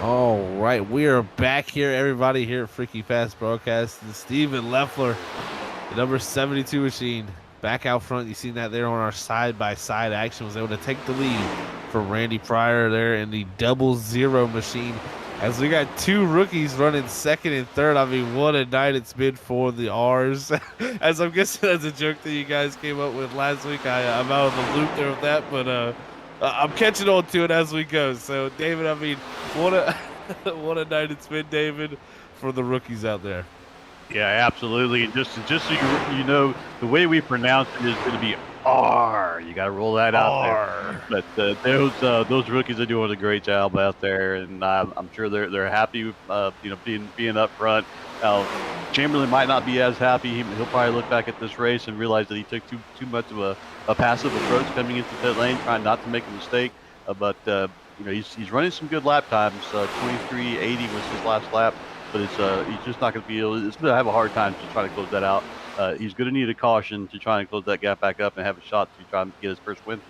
All right, we are back here, everybody, here at Freaky Fast Broadcasting. Steven Leffler, the number 72 machine, back out front. You seen that there on our side-by-side action. Was able to take the lead from Randy Pryor there in the 00 machine. As we got two rookies running second and third. I mean, what a night it's been for the R's. As I'm guessing that's a joke that you guys came up with last week. I'm out of the loop there with that, but I'm catching on to it as we go. So, David, I mean, what a night it's been, David, for the rookies out there. Yeah, absolutely. And just so you know, the way we pronounce it is going to be R. You got to roll that out there. But those rookies are doing a great job out there, and I'm sure they're happy. Being up front. Chamberlain might not be as happy. He'll probably look back at this race and realize that he took too much of a passive approach coming into pit lane, trying not to make a mistake. He's running some good lap times. 23:80 was his last lap. But he's just not going to be able. It's going to have a hard time to try to close that out. He's going to need a caution to try and close that gap back up and have a shot to try and get his first win.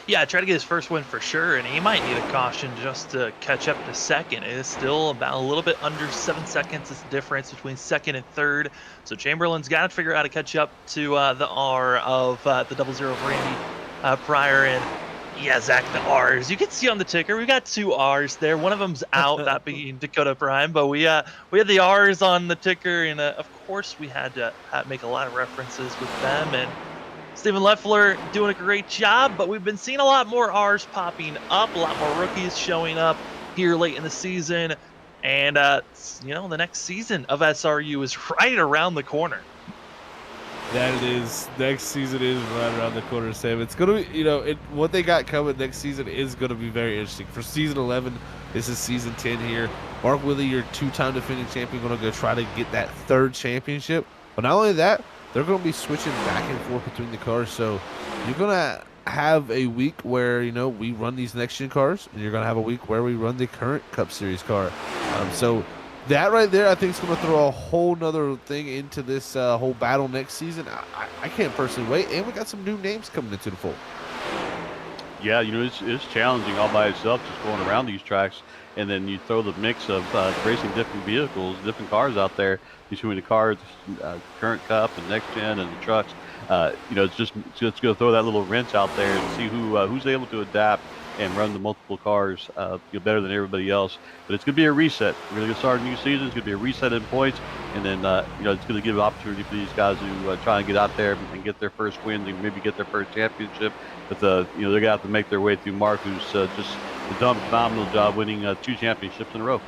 Yeah, try to get his first win for sure, and he might need a caution just to catch up to second. It is still about a little bit under 7 seconds is the difference between second and third. So Chamberlain's got to figure out how to catch up to the R of the 00 of Randy Pryor and. Yeah, Zach, the R's. You can see on the ticker, we got two R's there. One of them's out, that being Dakota Prime, but we had the R's on the ticker, and of course we had to make a lot of references with them. And Steven Leffler doing a great job, but we've been seeing a lot more R's popping up, a lot more rookies showing up here late in the season, and the next season of SRU is right around the corner. That it is. Next season is right around the corner, Sam. It's going to be, what they got coming next season is going to be very interesting. For season 11, this is season 10 here. Mark Willie, your two-time defending champion, going to go try to get that third championship. But not only that, they're going to be switching back and forth between the cars. So you're going to have a week where, we run these next-gen cars, and you're going to have a week where we run the current Cup Series car. So that right there, I think, is going to throw a whole nother thing into this whole battle next season. I can't personally wait, and we got some new names coming into the fold. Yeah, it's challenging all by itself just going around these tracks, and then you throw the mix of racing different vehicles, different cars out there between the cars, current Cup and next gen and the trucks. It's going to throw that little wrench out there and see who's able to adapt and run the multiple cars better than everybody else. But it's going to be a reset. We're going to start a new season. It's going to be a reset in points, and then it's going to give an opportunity for these guys to try and get out there and get their first wins and maybe get their first championship. But they're going to have to make their way through Mark, who's just done a phenomenal job winning 2 championships in a row.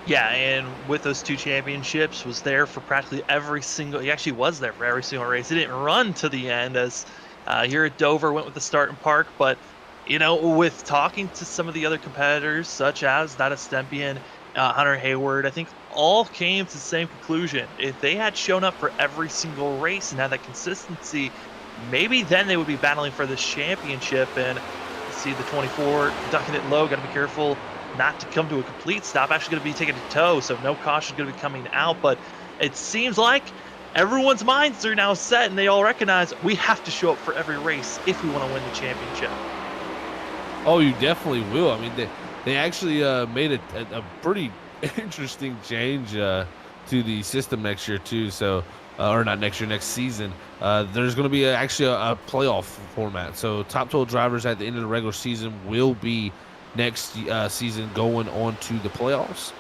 Yeah, and with those 2 championships, was there for practically every single. He actually was there for every single race. He didn't run to the end, as here at Dover went with the start and park, but. With talking to some of the other competitors, such as that of Stempian, Hunter Hayward, I think all came to the same conclusion. If they had shown up for every single race and had that consistency, maybe then they would be battling for this championship. And see the 24 ducking it low, got to be careful not to come to a complete stop. Actually going to be taken to tow, so no caution going to be coming out. But it seems like everyone's minds are now set, and they all recognize we have to show up for every race if we want to win the championship. Oh, you definitely will. I mean, They actually made a pretty interesting change to the system next year too. So, or not next year, next season. There's going to be actually a playoff format. So, top 12 drivers at the end of the regular season will be next season going on to the playoffs.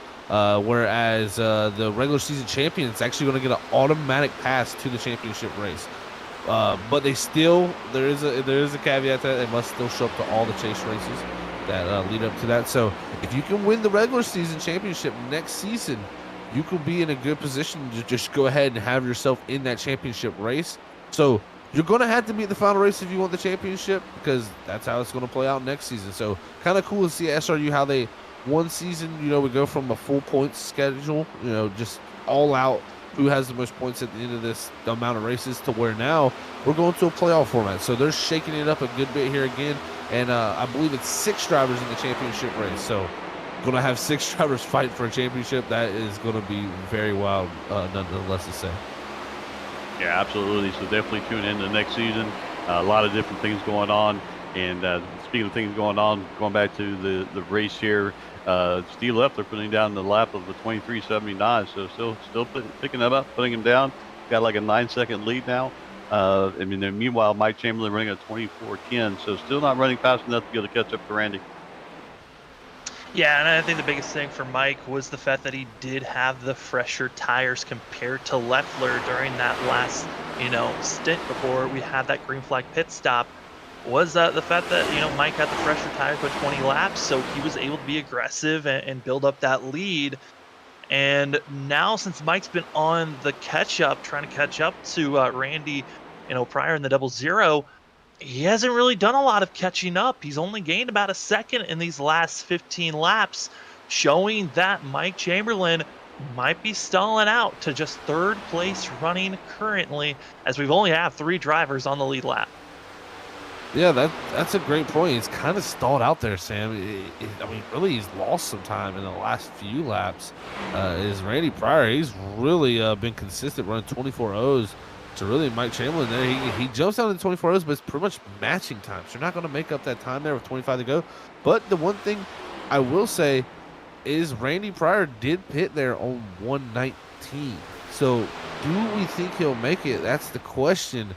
Whereas the regular season champion is actually going to get an automatic pass to the championship race. But there is a caveat to that. They must still show up to all the chase races that lead up to that. So if you can win the regular season championship next season, you could be in a good position to just go ahead and have yourself in that championship race. So you're going to have to beat the final race if you want the championship, because that's how it's going to play out next season. So kind of cool to see SRU how they one season, we go from a full points schedule, just all out, who has the most points at the end of this amount of races, to where now we're going to a playoff format. So they're shaking it up a good bit here again. And I believe it's 6 drivers in the championship race. So going to have 6 drivers fight for a championship. That is going to be very wild, nonetheless to say. Yeah, absolutely. So definitely tune in to next season. A lot of different things going on. And speaking of things going on, going back to the race here, Steve Leffler putting down the lap of the 23.79. So still picking him up, putting him down. Got like a 9-second lead now. Meanwhile, Mike Chamberlain running at 24.10. So still not running fast enough to be able to catch up to Randy. Yeah, and I think the biggest thing for Mike was the fact that he did have the fresher tires compared to Leffler during that last, stint before we had that green flag pit stop. Was the fact that, Mike had the fresher tires for 20 laps, so he was able to be aggressive and build up that lead. And now, since Mike's been on the catch-up, trying to catch up to Randy, Pryor in the 00, he hasn't really done a lot of catching up. He's only gained about a second in these last 15 laps, showing that Mike Chamberlain might be stalling out to just 3rd place running currently, as we've only have 3 drivers on the lead lap. Yeah, that's a great point. He's kind of stalled out there, Sam. Really, he's lost some time in the last few laps. Is Randy Pryor? He's really been consistent, running 24 O's to really Mike Chamberlain there. He jumps down to 24 O's, but it's pretty much matching time. So you're not going to make up that time there with 25 to go. But the one thing I will say is Randy Pryor did pit there on 119. So do we think he'll make it? That's the question.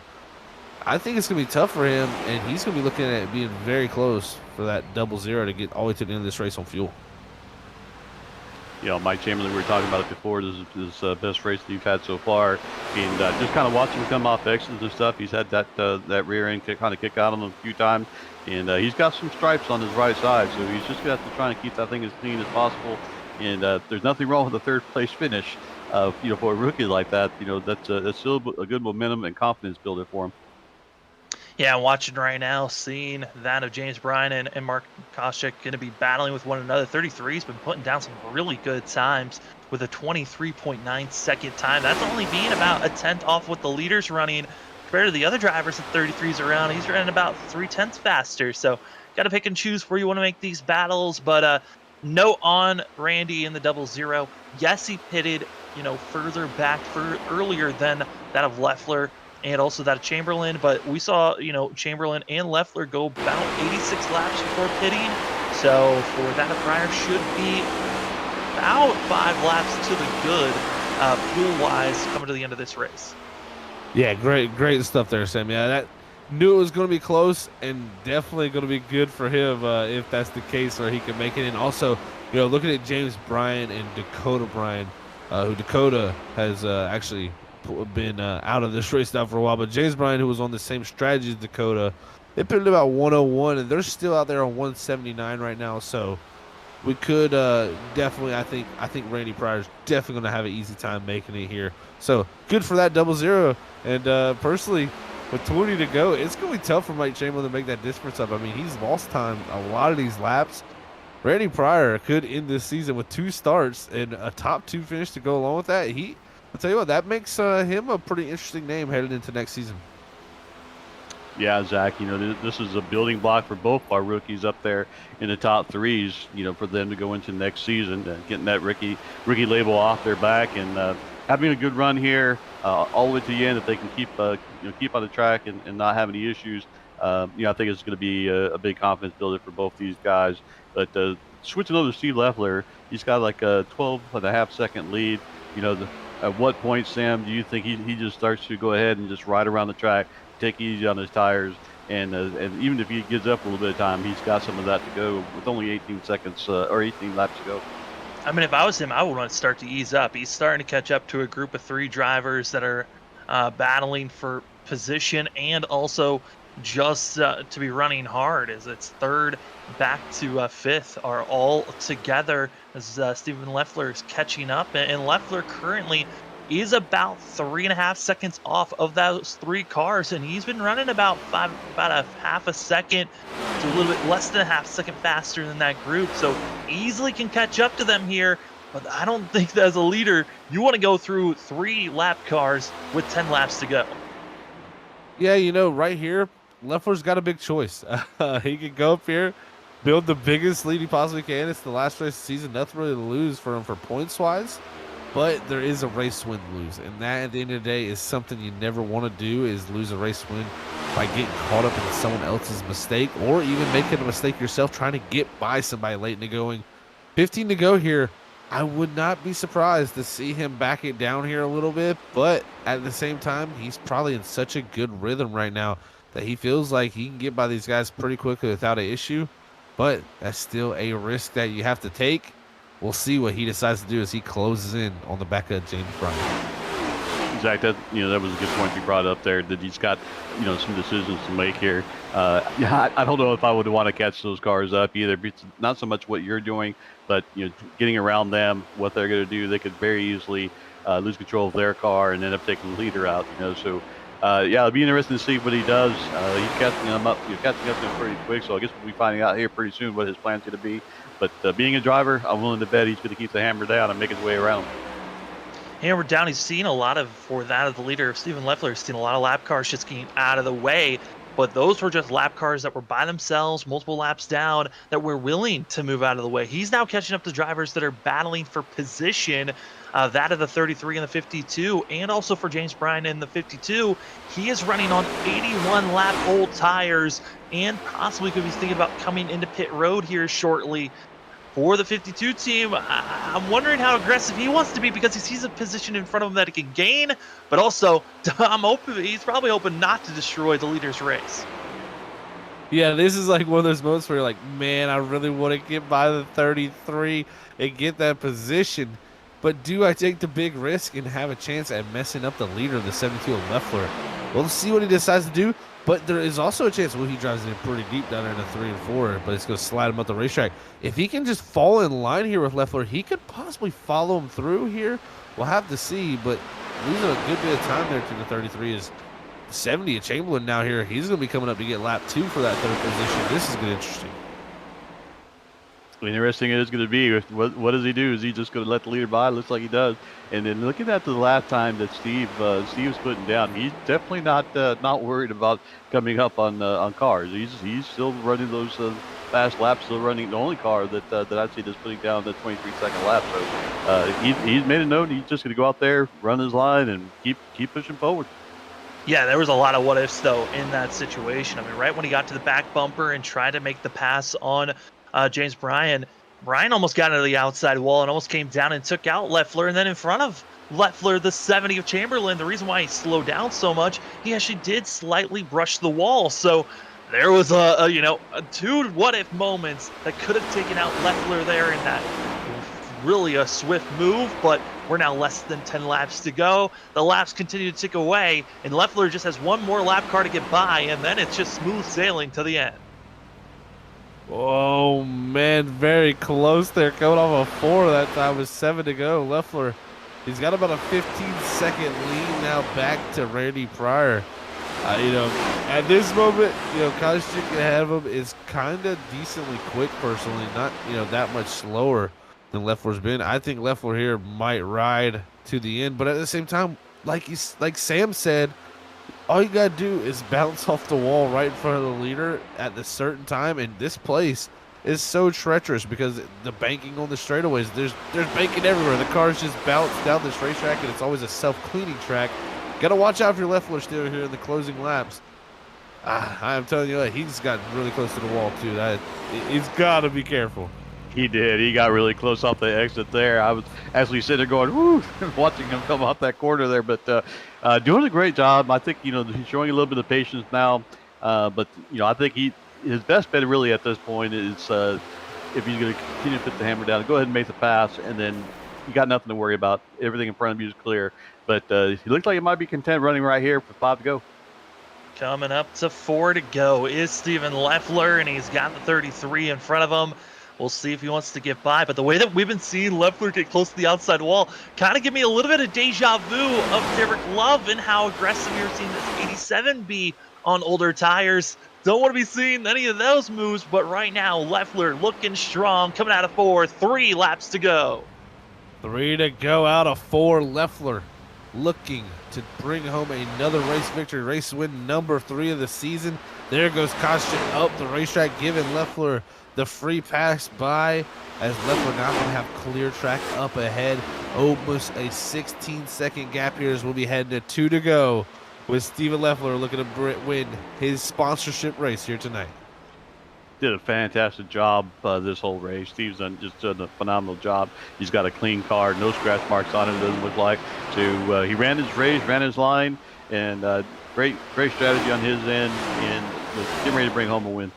I think it's going to be tough for him, and he's going to be looking at it being very close for that 00 to get all the way to the end of this race on fuel. Mike Chamberlain, we were talking about it before. This is his best race that you've had so far. And just kind of watching him come off exits and stuff, he's had that rear end kind of kick out on him a few times. And he's got some stripes on his right side, so he's just going to have to try and keep that thing as clean as possible. And there's nothing wrong with a 3rd place finish. For a rookie like that, that's still a good momentum and confidence builder for him. Yeah, I'm watching right now, seeing that of James Bryan and Mark Koscheck going to be battling with one another. 33's been putting down some really good times with a 23.9 second time. That's only being about a 10th off what the leader's running compared to the other drivers at 33's around. He's running about 0.3 faster. So got to pick and choose where you want to make these battles. But no on Randy in the 00. Yes, he pitted, further back earlier than that of Leffler and also that of Chamberlain, but we saw, Chamberlain and Leffler go about 86 laps before pitting. So for that of Pryor should be about 5 laps to the good, fuel-wise, coming to the end of this race. Yeah, great stuff there, Sam. Yeah, that knew it was going to be close and definitely going to be good for him if that's the case, or he can make it. And also, looking at James Bryan and Dakota Bryan, who Dakota has actually been out of this race now for a while, but James Bryan, who was on the same strategy as Dakota, they pitted about 101, and they're still out there on 179 right now. So we could definitely, I think Randy Pryor's definitely going to have an easy time making it here. So good for that 00. And personally, with 20 to go, it's going to be tough for Mike Chamberlain to make that difference up. He's lost time a lot of these laps. Randy Pryor could end this season with 2 starts and a top 2 finish to go along with that. I'll tell you what, that makes him a pretty interesting name headed into next season. Yeah, Zach, this is a building block for both our rookies up there in the top 3s, for them to go into next season, getting that rookie label off their back and having a good run here all the way to the end. If they can keep on the track and not have any issues, I think it's going to be a big confidence builder for both these guys. But switching over to Steve Leffler, he's got like a 12.5-second lead. At what point, Sam, do you think he just starts to go ahead and just ride around the track, take it easy on his tires, and even if he gives up a little bit of time, he's got some of that to go with only 18 seconds or 18 laps to go. I mean, if I was him, I would want to start to ease up. He's starting to catch up to a group of 3 drivers that are battling for position and also just to be running hard, as it's 3rd back to 5th are all together as Stephen Leffler is catching up. And Leffler currently is about 3.5 seconds off of those 3 cars, and he's been running about a half a second to a little bit less than a half second faster than that group, so easily can catch up to them here. But I don't think that as a leader you want to go through 3 lap cars with 10 laps to go. Yeah, right here, Leffler's got a big choice. He can go up here, build the biggest lead he possibly can. It's the last race of the season, nothing really to lose for him for points wise. But there is a race win lose, and that at the end of the day is something you never want to do, is lose a race win by getting caught up in someone else's mistake, or even making a mistake yourself trying to get by somebody late in the going. 15 to go here. I would not be surprised to see him back it down here a little bit, but at the same time, he's probably in such a good rhythm right now that he feels like he can get by these guys pretty quickly without an issue, but that's still a risk that you have to take. We'll see what he decides to do as he closes in on the back of James Bryan. Zach, that was a good point you brought up there, that he's got some decisions to make here. I don't know if I would want to catch those cars up either. It's not so much what you're doing, but getting around them, what they're going to do. They could very easily lose control of their car and end up taking the leader out. So it'll be interesting to see what he does. He's catching them up. Catching up to him pretty quick. So I guess we'll be finding out here pretty soon what his plan's going to be. But being a driver, I'm willing to bet he's going to keep the hammer down and make his way around. Hammer down. He's seen a lot of the leader of Stephen Leffler. He's seen a lot of lap cars just getting out of the way. But those were just lap cars that were by themselves, multiple laps down, that were willing to move out of the way. He's now catching up to drivers that are battling for position, that of the 33 and the 52, and also for James Bryan in the 52. He is running on 81 lap old tires and possibly could be thinking about coming into pit road here shortly. For the 52 team, I'm wondering how aggressive he wants to be, because he sees a position in front of him that he can gain, but also he's probably hoping not to destroy the leader's race. Yeah, this is like one of those moments where you're like, man, I really want to get by the 33 and get that position, but do I take the big risk and have a chance at messing up the leader of the 72 of Leffler? Well, let's see what he decides to do. But there is also a chance, he drives in pretty deep down there in the 3 and 4, but it's going to slide him up the racetrack. If he can just fall in line here with Leffler, he could possibly follow him through here. We'll have to see, but losing a good bit of time there to the 33 is 70 of Chamberlain now here. He's going to be coming up to get lap 2 for that 3rd position. This is going to be interesting. Interesting it is going to be. What does he do? Is he just going to let the leader by? Looks like he does. And then looking at the last time that Steve's putting down, he's definitely not worried about coming up on cars. He's still running those fast laps. Still running the only car that I see that's putting down the 23-second lap. So he's made a note. He's just going to go out there, run his line, and keep pushing forward. Yeah, there was a lot of what ifs though in that situation. I mean, right when he got to the back bumper and tried to make the pass on James Bryan almost got into the outside wall and almost came down and took out Leffler. And then in front of Leffler, the 70 of Chamberlain, the reason why he slowed down so much, he actually did slightly brush the wall. So there was a 2 what-if moments that could have taken out Leffler there in that really a swift move. But we're now less than 10 laps to go. The laps continue to tick away, and Leffler just has one more lap car to get by, and then it's just smooth sailing to the end. Oh, man, very close there. Coming off a 4 that time with 7 to go. Leffler, he's got about a 15-second lead now back to Randy Pryor. At this moment, College Chicken ahead of him is kind of decently quick personally, not, that much slower than Leffler's been. I think Leffler here might ride to the end, but at the same time, like Sam said, all you got to do is bounce off the wall right in front of the leader at a certain time, and this place is so treacherous because the banking on the straightaways, there's banking everywhere. The cars just bounce down this racetrack, and it's always a self-cleaning track. Got to watch out for your Leffler still here in the closing laps. I'm telling you, he's gotten really close to the wall, too. He's got to be careful. He did. He got really close off the exit there. I was actually sitting there going, woo, watching him come off that corner there. But doing a great job. I think, he's showing a little bit of patience now. But, I think his best bet really at this point is if he's going to continue to put the hammer down, go ahead and make the pass. And then you got nothing to worry about. Everything in front of you is clear. But he looks like he might be content running right here for 5 to go. Coming up to 4 to go is Steven Leffler, and he's got the 33 in front of him. We'll see if he wants to get by. But the way that we've been seeing Leffler get close to the outside wall kind of give me a little bit of deja vu of Derek Love and how aggressive you're seeing this 87 be on older tires. Don't want to be seeing any of those moves, but right now, Leffler looking strong, coming out of 4, 3 laps to go. 3 to go out of 4. Leffler looking to bring home another race victory, race win number 3 of the season. There goes Caution up the racetrack, giving Leffler the free pass by, as Leffler now going to have clear track up ahead. Almost a 16-second gap here as we'll be heading to 2 to go with Steven Leffler looking to win his sponsorship race here tonight. Did a fantastic job this whole race. Steve's done a phenomenal job. He's got a clean car, no scratch marks on it, it doesn't look like. So he ran his race, ran his line, and great strategy on his end, and was getting ready to bring home a win.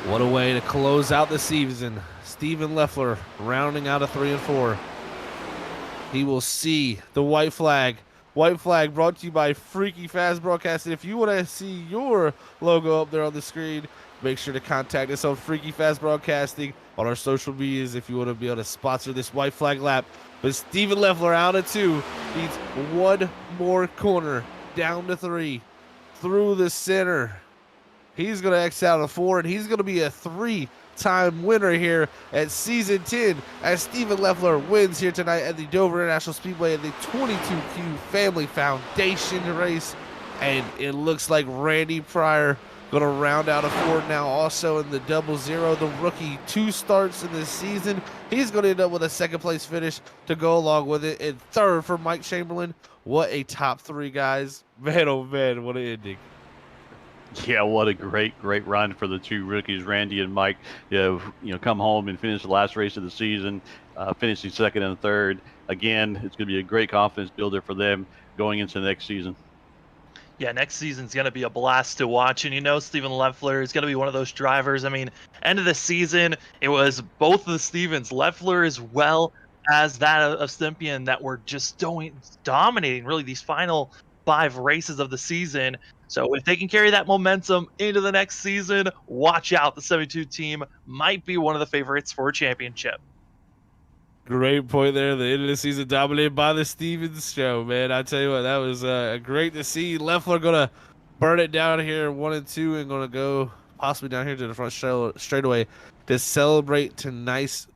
What a way to close out the season. Steven Leffler rounding out a 3 and 4. He will see the white flag. White flag brought to you by Freaky Fast Broadcasting. If you want to see your logo up there on the screen, make sure to contact us on Freaky Fast Broadcasting on our social medias if you want to be able to sponsor this white flag lap. But Steven Leffler out of 2 needs one more corner down to 3 through the center. He's going to X out of 4, and he's going to be a 3-time winner here at Season 10 as Steven Leffler wins here tonight at the Dover International Speedway in the 22Q Family Foundation race. And it looks like Randy Pryor going to round out a 4 now also in the 00. The rookie, 2 starts in this season. He's going to end up with a 2nd place finish to go along with it. And 3rd for Mike Chamberlain. What a top 3, guys. Man, oh man, what an ending. Yeah, what a great run for the 2 rookies, Randy and Mike. Come home and finish the last race of the season, finishing 2nd and 3rd. Again, it's going to be a great confidence builder for them going into the next season. Yeah, next season's going to be a blast to watch. And Steven Leffler is going to be one of those drivers. I mean, end of the season, it was both of the Stevens, Leffler as well as that of Stympian, that were just dominating really these final 5 races of the season. So if they can carry that momentum into the next season, watch out. The 72 team might be one of the favorites for a championship. Great point there. The end of the season dominated by the Stevens show, man. I tell you what, that was great to see. Leffler going to burn it down here 1 and 2 and going to go possibly down here to the front straightaway to celebrate tonight's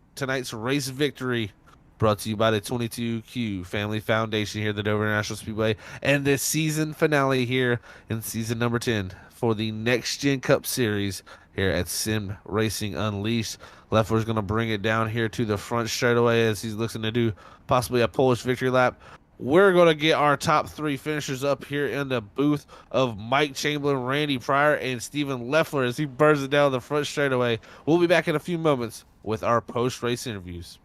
race victory. Brought to you by the 22Q Family Foundation here at the Dover International Speedway, and the season finale here in season number 10 for the Next Gen Cup Series here at Sim Racing Unleashed. Leffler's going to bring it down here to the front straightaway as he's looking to do possibly a Polish victory lap. We're going to get our top 3 finishers up here in the booth of Mike Chamberlain, Randy Pryor, and Steven Leffler as he burns it down the front straightaway. We'll be back in a few moments with our post-race interviews.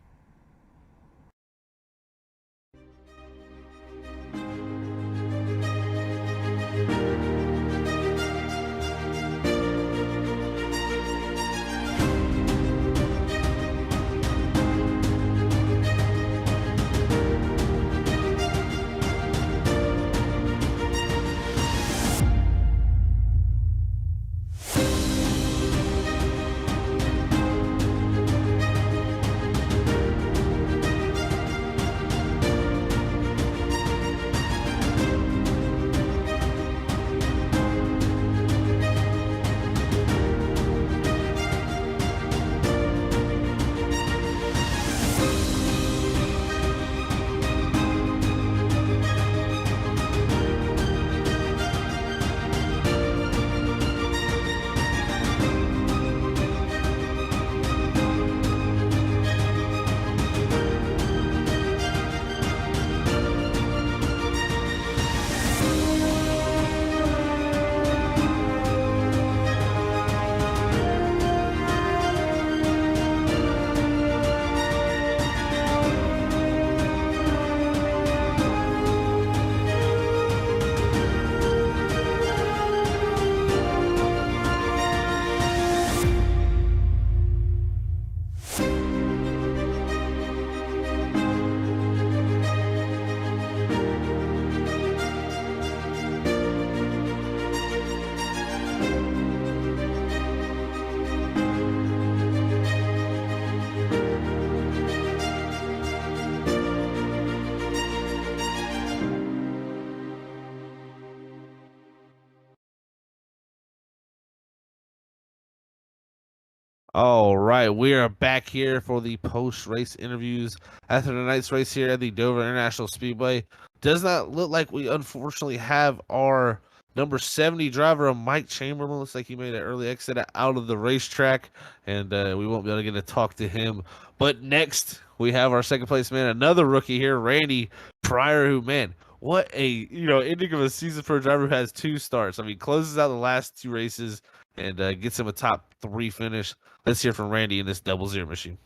All right, we are back here for the post-race interviews after tonight's race here at the Dover International Speedway. Does not look like we unfortunately have our number 70 driver, Mike Chamberlain. Looks like he made an early exit out of the racetrack, and we won't be able to get to talk to him. But next, we have our second place man, another rookie here, Randy Pryor, who, man, what a ending of a season for a driver who has 2 starts. I mean, closes out the last 2 races and gets him a top 3 finish. Let's hear from Randy in this 00 machine.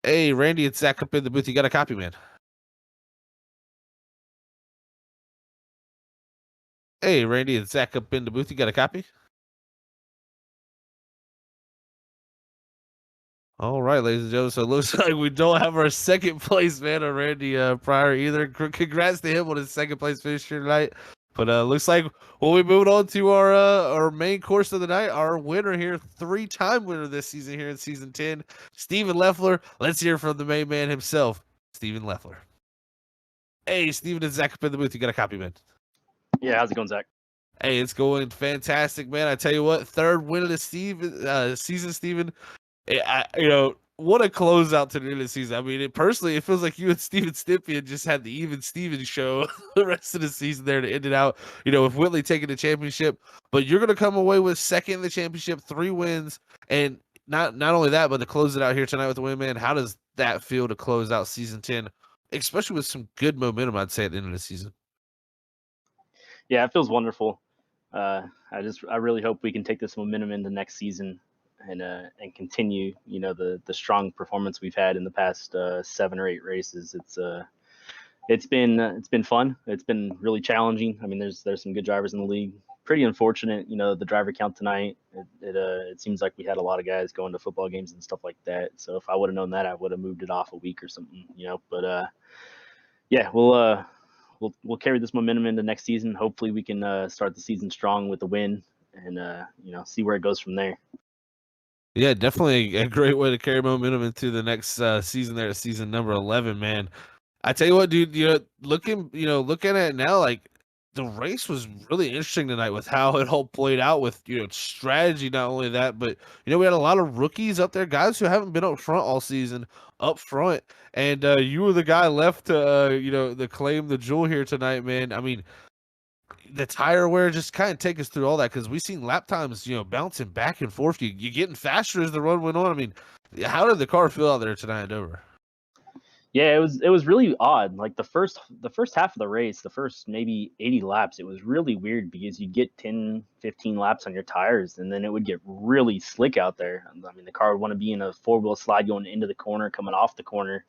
Hey, Randy, it's Zach up in the booth. You got a copy, man? Hey, Randy, it's Zach up in the booth. You got a copy? All right, ladies and gentlemen. So it looks like we don't have our second place man, Randy Pryor either. Congrats to him on his second place finish here tonight. But looks like we'll be moving on to our main course of the night. Our winner here, 3-time winner this season here in season 10, Steven Leffler. Let's hear from the main man himself, Steven Leffler. Hey, Steven and Zach up in the booth. You got a copy, man? Yeah, how's it going, Zach? Hey, it's going fantastic, man. I tell you what, 3rd win of the season, Steven. What a closeout to the end of the season. I mean, it feels like you and Steven Stippian just had the Even Steven show the rest of the season there to end it out, with Whitley taking the championship. But you're going to come away with 2nd in the championship, 3 wins, and not only that, but to close it out here tonight with the win, man. How does that feel to close out season 10, especially with some good momentum, I'd say, at the end of the season? Yeah, it feels wonderful. I really hope we can take this momentum into next season and continue, the strong performance we've had in the past 7 or 8 races. It's been fun. It's been really challenging. I mean, there's some good drivers in the league. Pretty unfortunate, the driver count tonight. It seems like we had a lot of guys going to football games and stuff like that. So if I would have known that, I would have moved it off a week or something, But yeah, we'll carry this momentum into next season. Hopefully, we can start the season strong with the win, and see where it goes from there. Yeah, definitely a great way to carry momentum into the next season there, season number 11, man. I tell you what, dude, looking at it now, like the race was really interesting tonight with how it all played out with, strategy. Not only that, but, we had a lot of rookies up there, guys who haven't been up front all season up front. And you were the guy left to, the claim the jewel here tonight, man. I mean, the tire wear, just kind of take us through all that, because we've seen lap times, bouncing back and forth. You getting faster as the run went on. I mean, how did the car feel out there tonight at Dover? Yeah, it was really odd. Like the first half of the race, the first maybe 80 laps, it was really weird because you get 10, 15 laps on your tires, and then it would get really slick out there. I mean, the car would want to be in a 4-wheel slide going into the corner, coming off the corner.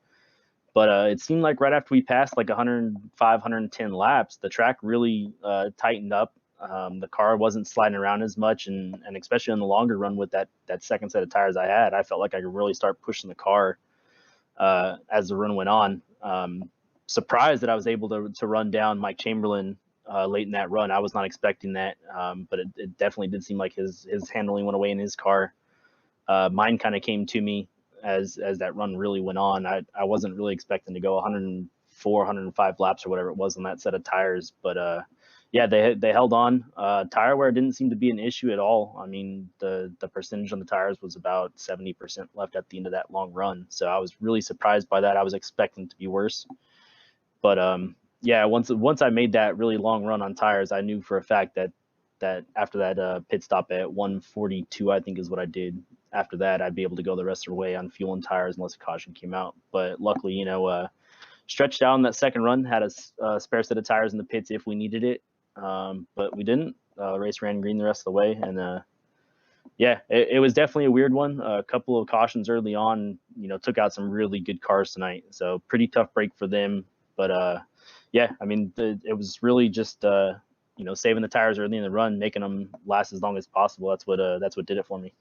But it seemed like right after we passed like 105, 110 laps, the track really tightened up. The car wasn't sliding around as much, and especially on the longer run with that second set of tires I had, I felt like I could really start pushing the car as the run went on. Surprised that I was able to run down Mike Chamberlain late in that run. I was not expecting that, but it definitely did seem like his handling went away in his car. Mine kind of came to me as that run really went on. I wasn't really expecting to go 104, 105 laps or whatever it was on that set of tires, but yeah, they held on. Tire wear didn't seem to be an issue at all. I mean, the percentage on the tires was about 70% left at the end of that long run, so I was really surprised by that. I was expecting it to be worse, but yeah, once I made that really long run on tires, I knew for a fact that after that pit stop at 142, I think is what I did. After that, I'd be able to go the rest of the way on fuel and tires unless a caution came out. But luckily, stretched out on that second run, had a spare set of tires in the pits if we needed it. But we didn't. The race ran green the rest of the way. And yeah, it was definitely a weird one. A couple of cautions early on, took out some really good cars tonight. So pretty tough break for them. But yeah, I mean, it was really just, saving the tires early in the run, making them last as long as possible. That's what did it for me.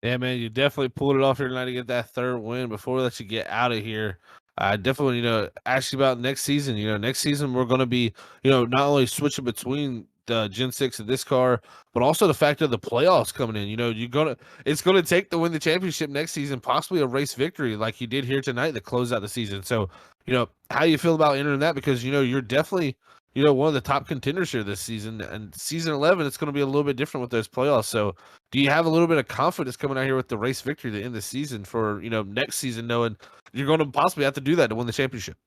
Yeah, man, you definitely pulled it off here tonight to get that 3rd win. Before we let you get out of here, I definitely, ask you about next season. Next season we're going to be, not only switching between the Gen 6 of this car, but also the fact of the playoffs coming in. It's going to take to win the championship next season, possibly a race victory like you did here tonight to close out the season. So, how you feel about entering that? Because, you're definitely one of the top contenders here this season. And season 11, it's going to be a little bit different with those playoffs. So do you have a little bit of confidence coming out here with the race victory to end the season for, next season, knowing you're going to possibly have to do that to win the championship?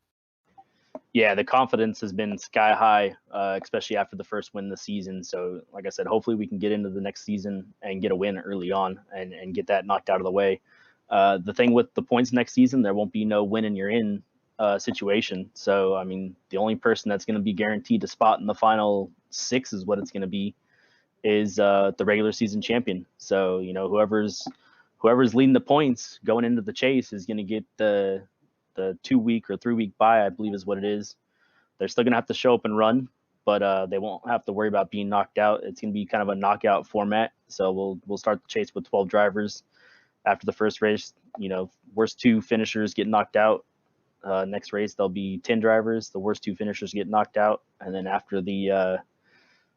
Yeah, the confidence has been sky high, especially after the first win of the season. So, like I said, hopefully we can get into the next season and get a win early on and get that knocked out of the way. The thing with the points next season, there won't be no win and you're in situation. So, I mean, the only person that's going to be guaranteed a spot in the final 6 is what it's going to be, is the regular season champion. So, whoever's leading the points going into the chase is going to get the 2-week or 3-week bye, I believe is what it is. They're still going to have to show up and run, but they won't have to worry about being knocked out. It's going to be kind of a knockout format. So we'll start the chase with 12 drivers. After the first race, worst 2 finishers get knocked out. Next race, there'll be 10 drivers. The worst 2 finishers get knocked out. And then after the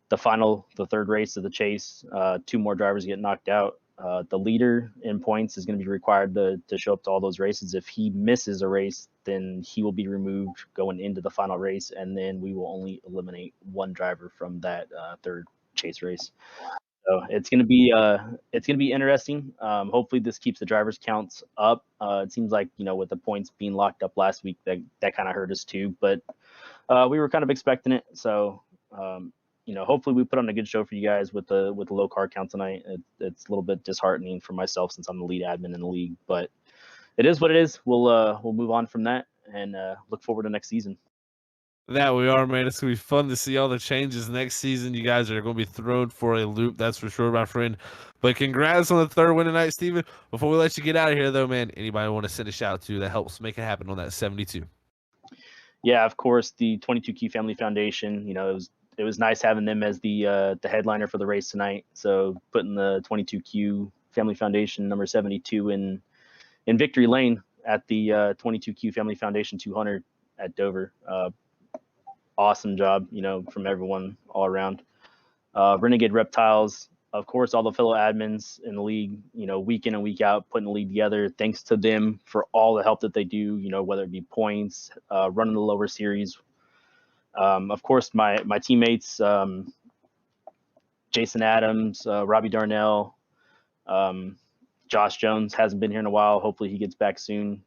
third race of the chase, 2 more drivers get knocked out. The leader in points is going to be required to show up to all those races. If he misses a race, then he will be removed going into the final race, and then we will only eliminate 1 driver from that third chase race. So it's going to be interesting. Hopefully this keeps the drivers counts up. It seems like, with the points being locked up last week, that kind of hurt us too, but we were kind of expecting it. So hopefully we put on a good show for you guys with the low car count tonight. It's a little bit disheartening for myself since I'm the lead admin in the league, but it is what it is. We'll move on from that and look forward to next season. That we are, man. It's going to be fun to see all the changes next season. You guys are going to be thrown for a loop, that's for sure, my friend. But congrats on the 3rd win tonight, Steven. Before we let you get out of here, though, man, anybody want to send a shout out to that helps make it happen on that 72? Yeah, of course, the 22Q Family Foundation. It was nice having them as the headliner for the race tonight. So putting the 22Q Family Foundation number 72 in victory lane at the 22Q Family Foundation 200 at Dover. Awesome job, from everyone all around. Renegade Reptiles, of course, all the fellow admins in the league, week in and week out, putting the league together. Thanks to them for all the help that they do, whether it be points, running the lower series. Of course, my teammates, Jason Adams, Robbie Darnell, Josh Jones hasn't been here in a while. Hopefully he gets back soon.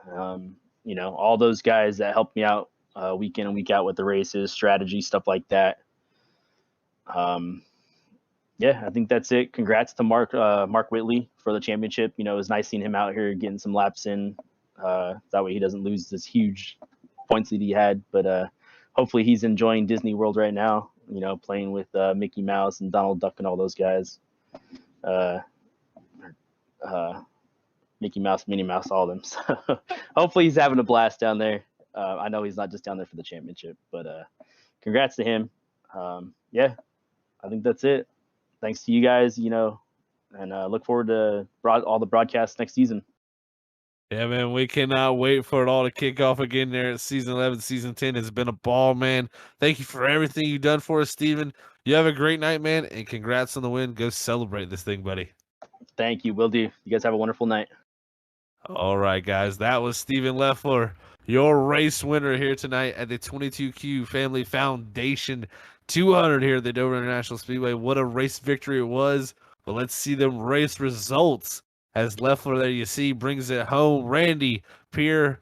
All those guys that helped me out week in and week out with the races, strategy, stuff like that. Yeah, I think that's it. Congrats to Mark Whitley for the championship. It was nice seeing him out here getting some laps in. That way he doesn't lose this huge points lead he had. But hopefully he's enjoying Disney World right now, playing with Mickey Mouse and Donald Duck and all those guys. Mickey Mouse, Minnie Mouse, all of them. So hopefully he's having a blast down there. I know he's not just down there for the championship, but congrats to him. Yeah, I think that's it. Thanks to you guys, and look forward to all the broadcasts next season. Yeah, man, we cannot wait for it all to kick off again there at Season 11, Season 10. It's been a ball, man. Thank you for everything you've done for us, Steven. You have a great night, man, and congrats on the win. Go celebrate this thing, buddy. Thank you. Will do. You guys have a wonderful night. All right, guys. That was Steven Leffler, your race winner here tonight at the 22Q Family Foundation 200 here at the Dover International Speedway. What a race victory it was. But let's see them race results. As Leffler there you see brings it home. Randy Pryor,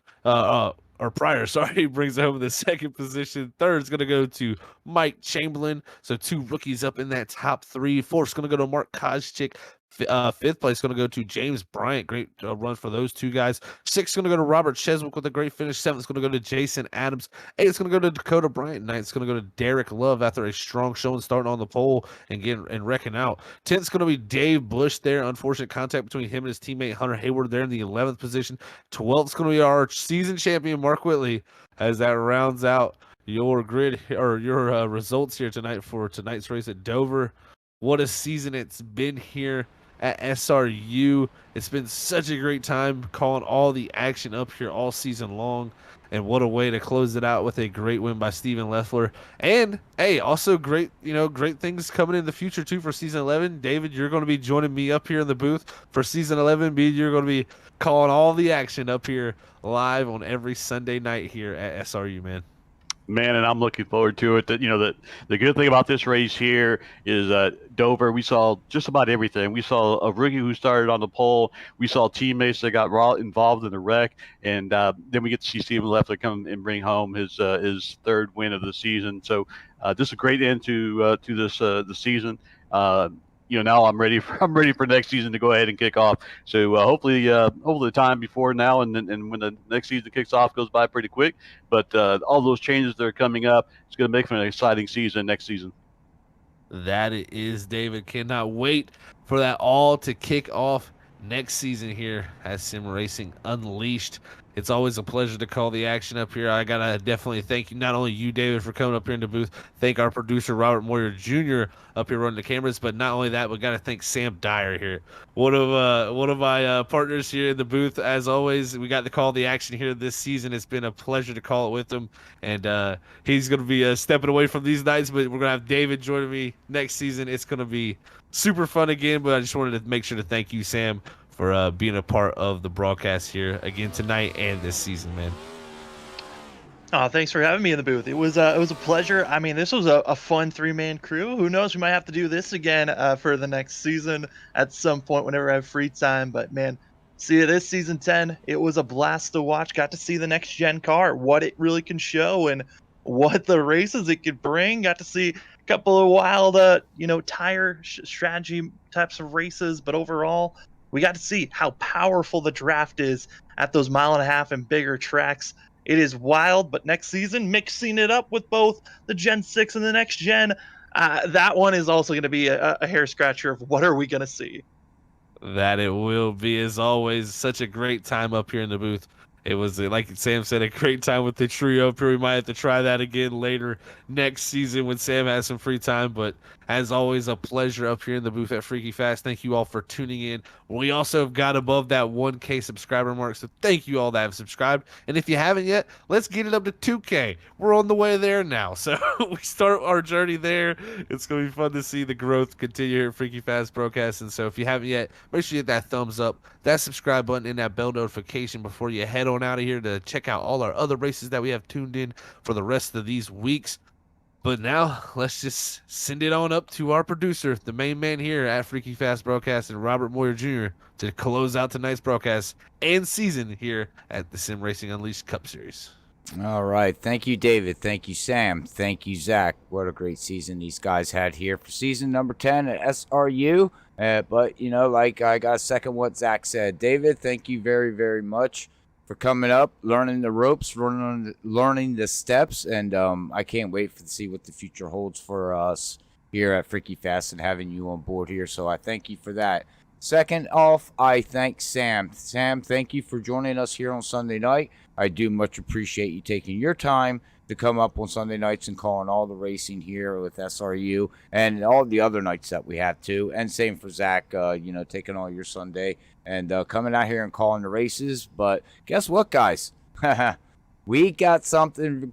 brings it home in the 2nd position. 3rd is going to go to Mike Chamberlain. So 2 rookies up in that top 3. 4th is going to go to Mark Koscheck. 5th place is going to go to James Bryant. Great run for those 2 guys. 6th is going to go to Robert Cheswick with a great finish. 7th is going to go to Jason Adams. 8th is going to go to Dakota Bryant. 9th is going to go to Derek Love after a strong showing starting on the pole and wrecking out. 10th is going to be Dave Bush there. Unfortunate contact between him and his teammate Hunter Hayward there in the 11th position. 12th is going to be our season champion Mark Whitley as that rounds out your grid or your results here tonight for tonight's race at Dover. What a season it's been here at SRU. It's been such a great time calling all the action up here all season long. And what a way to close it out with a great win by Steven Leffler. And hey, also great things coming in the future too for season 11. David, you're going to be joining me up here in the booth for season 11. B, you're going to be calling all the action up here live on every Sunday night here at SRU, man. Man, and I'm looking forward to it. That the good thing about this race here is Dover. We saw just about everything. We saw a rookie who started on the pole. We saw teammates that got involved in the wreck, and then we get to see Stephen Leffler come and bring home his third win of the season. So this is a great end to this the season. Now I'm ready for next season to go ahead and kick off. So hopefully the time before now and when the next season kicks off goes by pretty quick. But all those changes that are coming up, it's going to make for an exciting season next season. That it is, David. Cannot wait for that all to kick off next season here at Sim Racing Unleashed. It's always a pleasure to call the action up here. I got to definitely thank you, not only you, David, for coming up here in the booth, thank our producer, Robert Moyer Jr., up here running the cameras, but not only that, we got to thank Sam Dyer here. One of my partners here in the booth, as always. We got to call the action here this season. It's been a pleasure to call it with him, and he's going to be stepping away from these nights, but we're going to have David joining me next season. It's going to be super fun again, but I just wanted to make sure to thank you, Sam, for being a part of the broadcast here again tonight and this season, man. Oh, thanks for having me in the booth. It was a pleasure. I mean, this was a fun 3-man crew. Who knows? We might have to do this again for the next season at some point whenever I have free time. But man, see this season 10, it was a blast to watch. Got to see the next gen car, what it really can show, and what the races it could bring. Got to see a couple of wild, tire strategy types of races. But overall, we got to see how powerful the draft is at those 1.5 mile and bigger tracks. It is wild, but next season, mixing it up with both the Gen 6 and the next gen, that one is also going to be a hair scratcher of what are we going to see. That it will be, as always, such a great time up here in the booth. It was, like Sam said, a great time with the trio up here. We might have to try that again later next season when Sam has some free time. But as always, a pleasure up here in the booth at Freaky Fast. Thank you all for tuning in. We also have got above that 1K subscriber mark, so thank you all that have subscribed. And if you haven't yet, let's get it up to 2K. We're on the way there now, so we start our journey there. It's going to be fun to see the growth continue here at Freaky Fast Broadcasting. So if you haven't yet, make sure you hit that thumbs up, that subscribe button, and that bell notification before you head on out of here to check out all our other races that we have tuned in for the rest of these weeks. But now, let's just send it on up to our producer, the main man here at Freaky Fast Broadcasting, Robert Moyer Jr., to close out tonight's broadcast and season here at the Sim Racing Unleashed Cup Series. All right. Thank you, David. Thank you, Sam. Thank you, Zach. What a great season these guys had here for season number 10 at SRU. But, like I got to second what Zach said. David, thank you very, very much for coming up, learning the ropes, learning the steps, and I can't wait to see what the future holds for us here at Freaky Fast and having you on board here. So I thank you for that. Second off, I thank Sam. Sam, thank you for joining us here on Sunday night. I do much appreciate you taking your time to come up on Sunday nights and calling all the racing here with SRU and all the other nights that we have too. And same for Zach, taking all your Sunday and coming out here and calling the races. But guess what, guys? We got something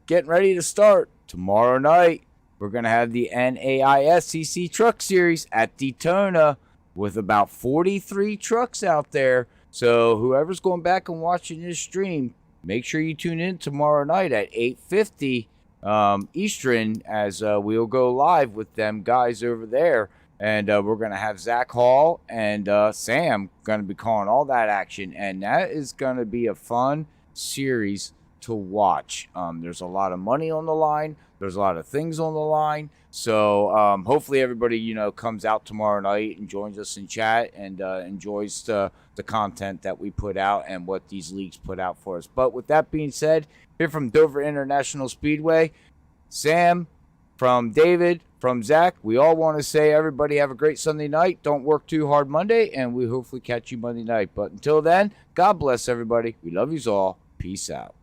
getting ready to start tomorrow night. We're going to have the NAISCC Truck Series at Daytona with about 43 trucks out there. So whoever's going back and watching this stream, make sure you tune in tomorrow night at 8:50 Eastern as we'll go live with them guys over there. And we're going to have Zach Hall and Sam going to be calling all that action. And that is going to be a fun series to watch. There's a lot of money on the line. There's a lot of things on the line. So hopefully everybody, comes out tomorrow night and joins us in chat and enjoys the content that we put out and what these leagues put out for us. But with that being said, here from Dover International Speedway, Sam, from David, from Zach, we all want to say everybody have a great Sunday night. Don't work too hard Monday, and we hopefully catch you Monday night. But until then, God bless everybody. We love yous all. Peace out.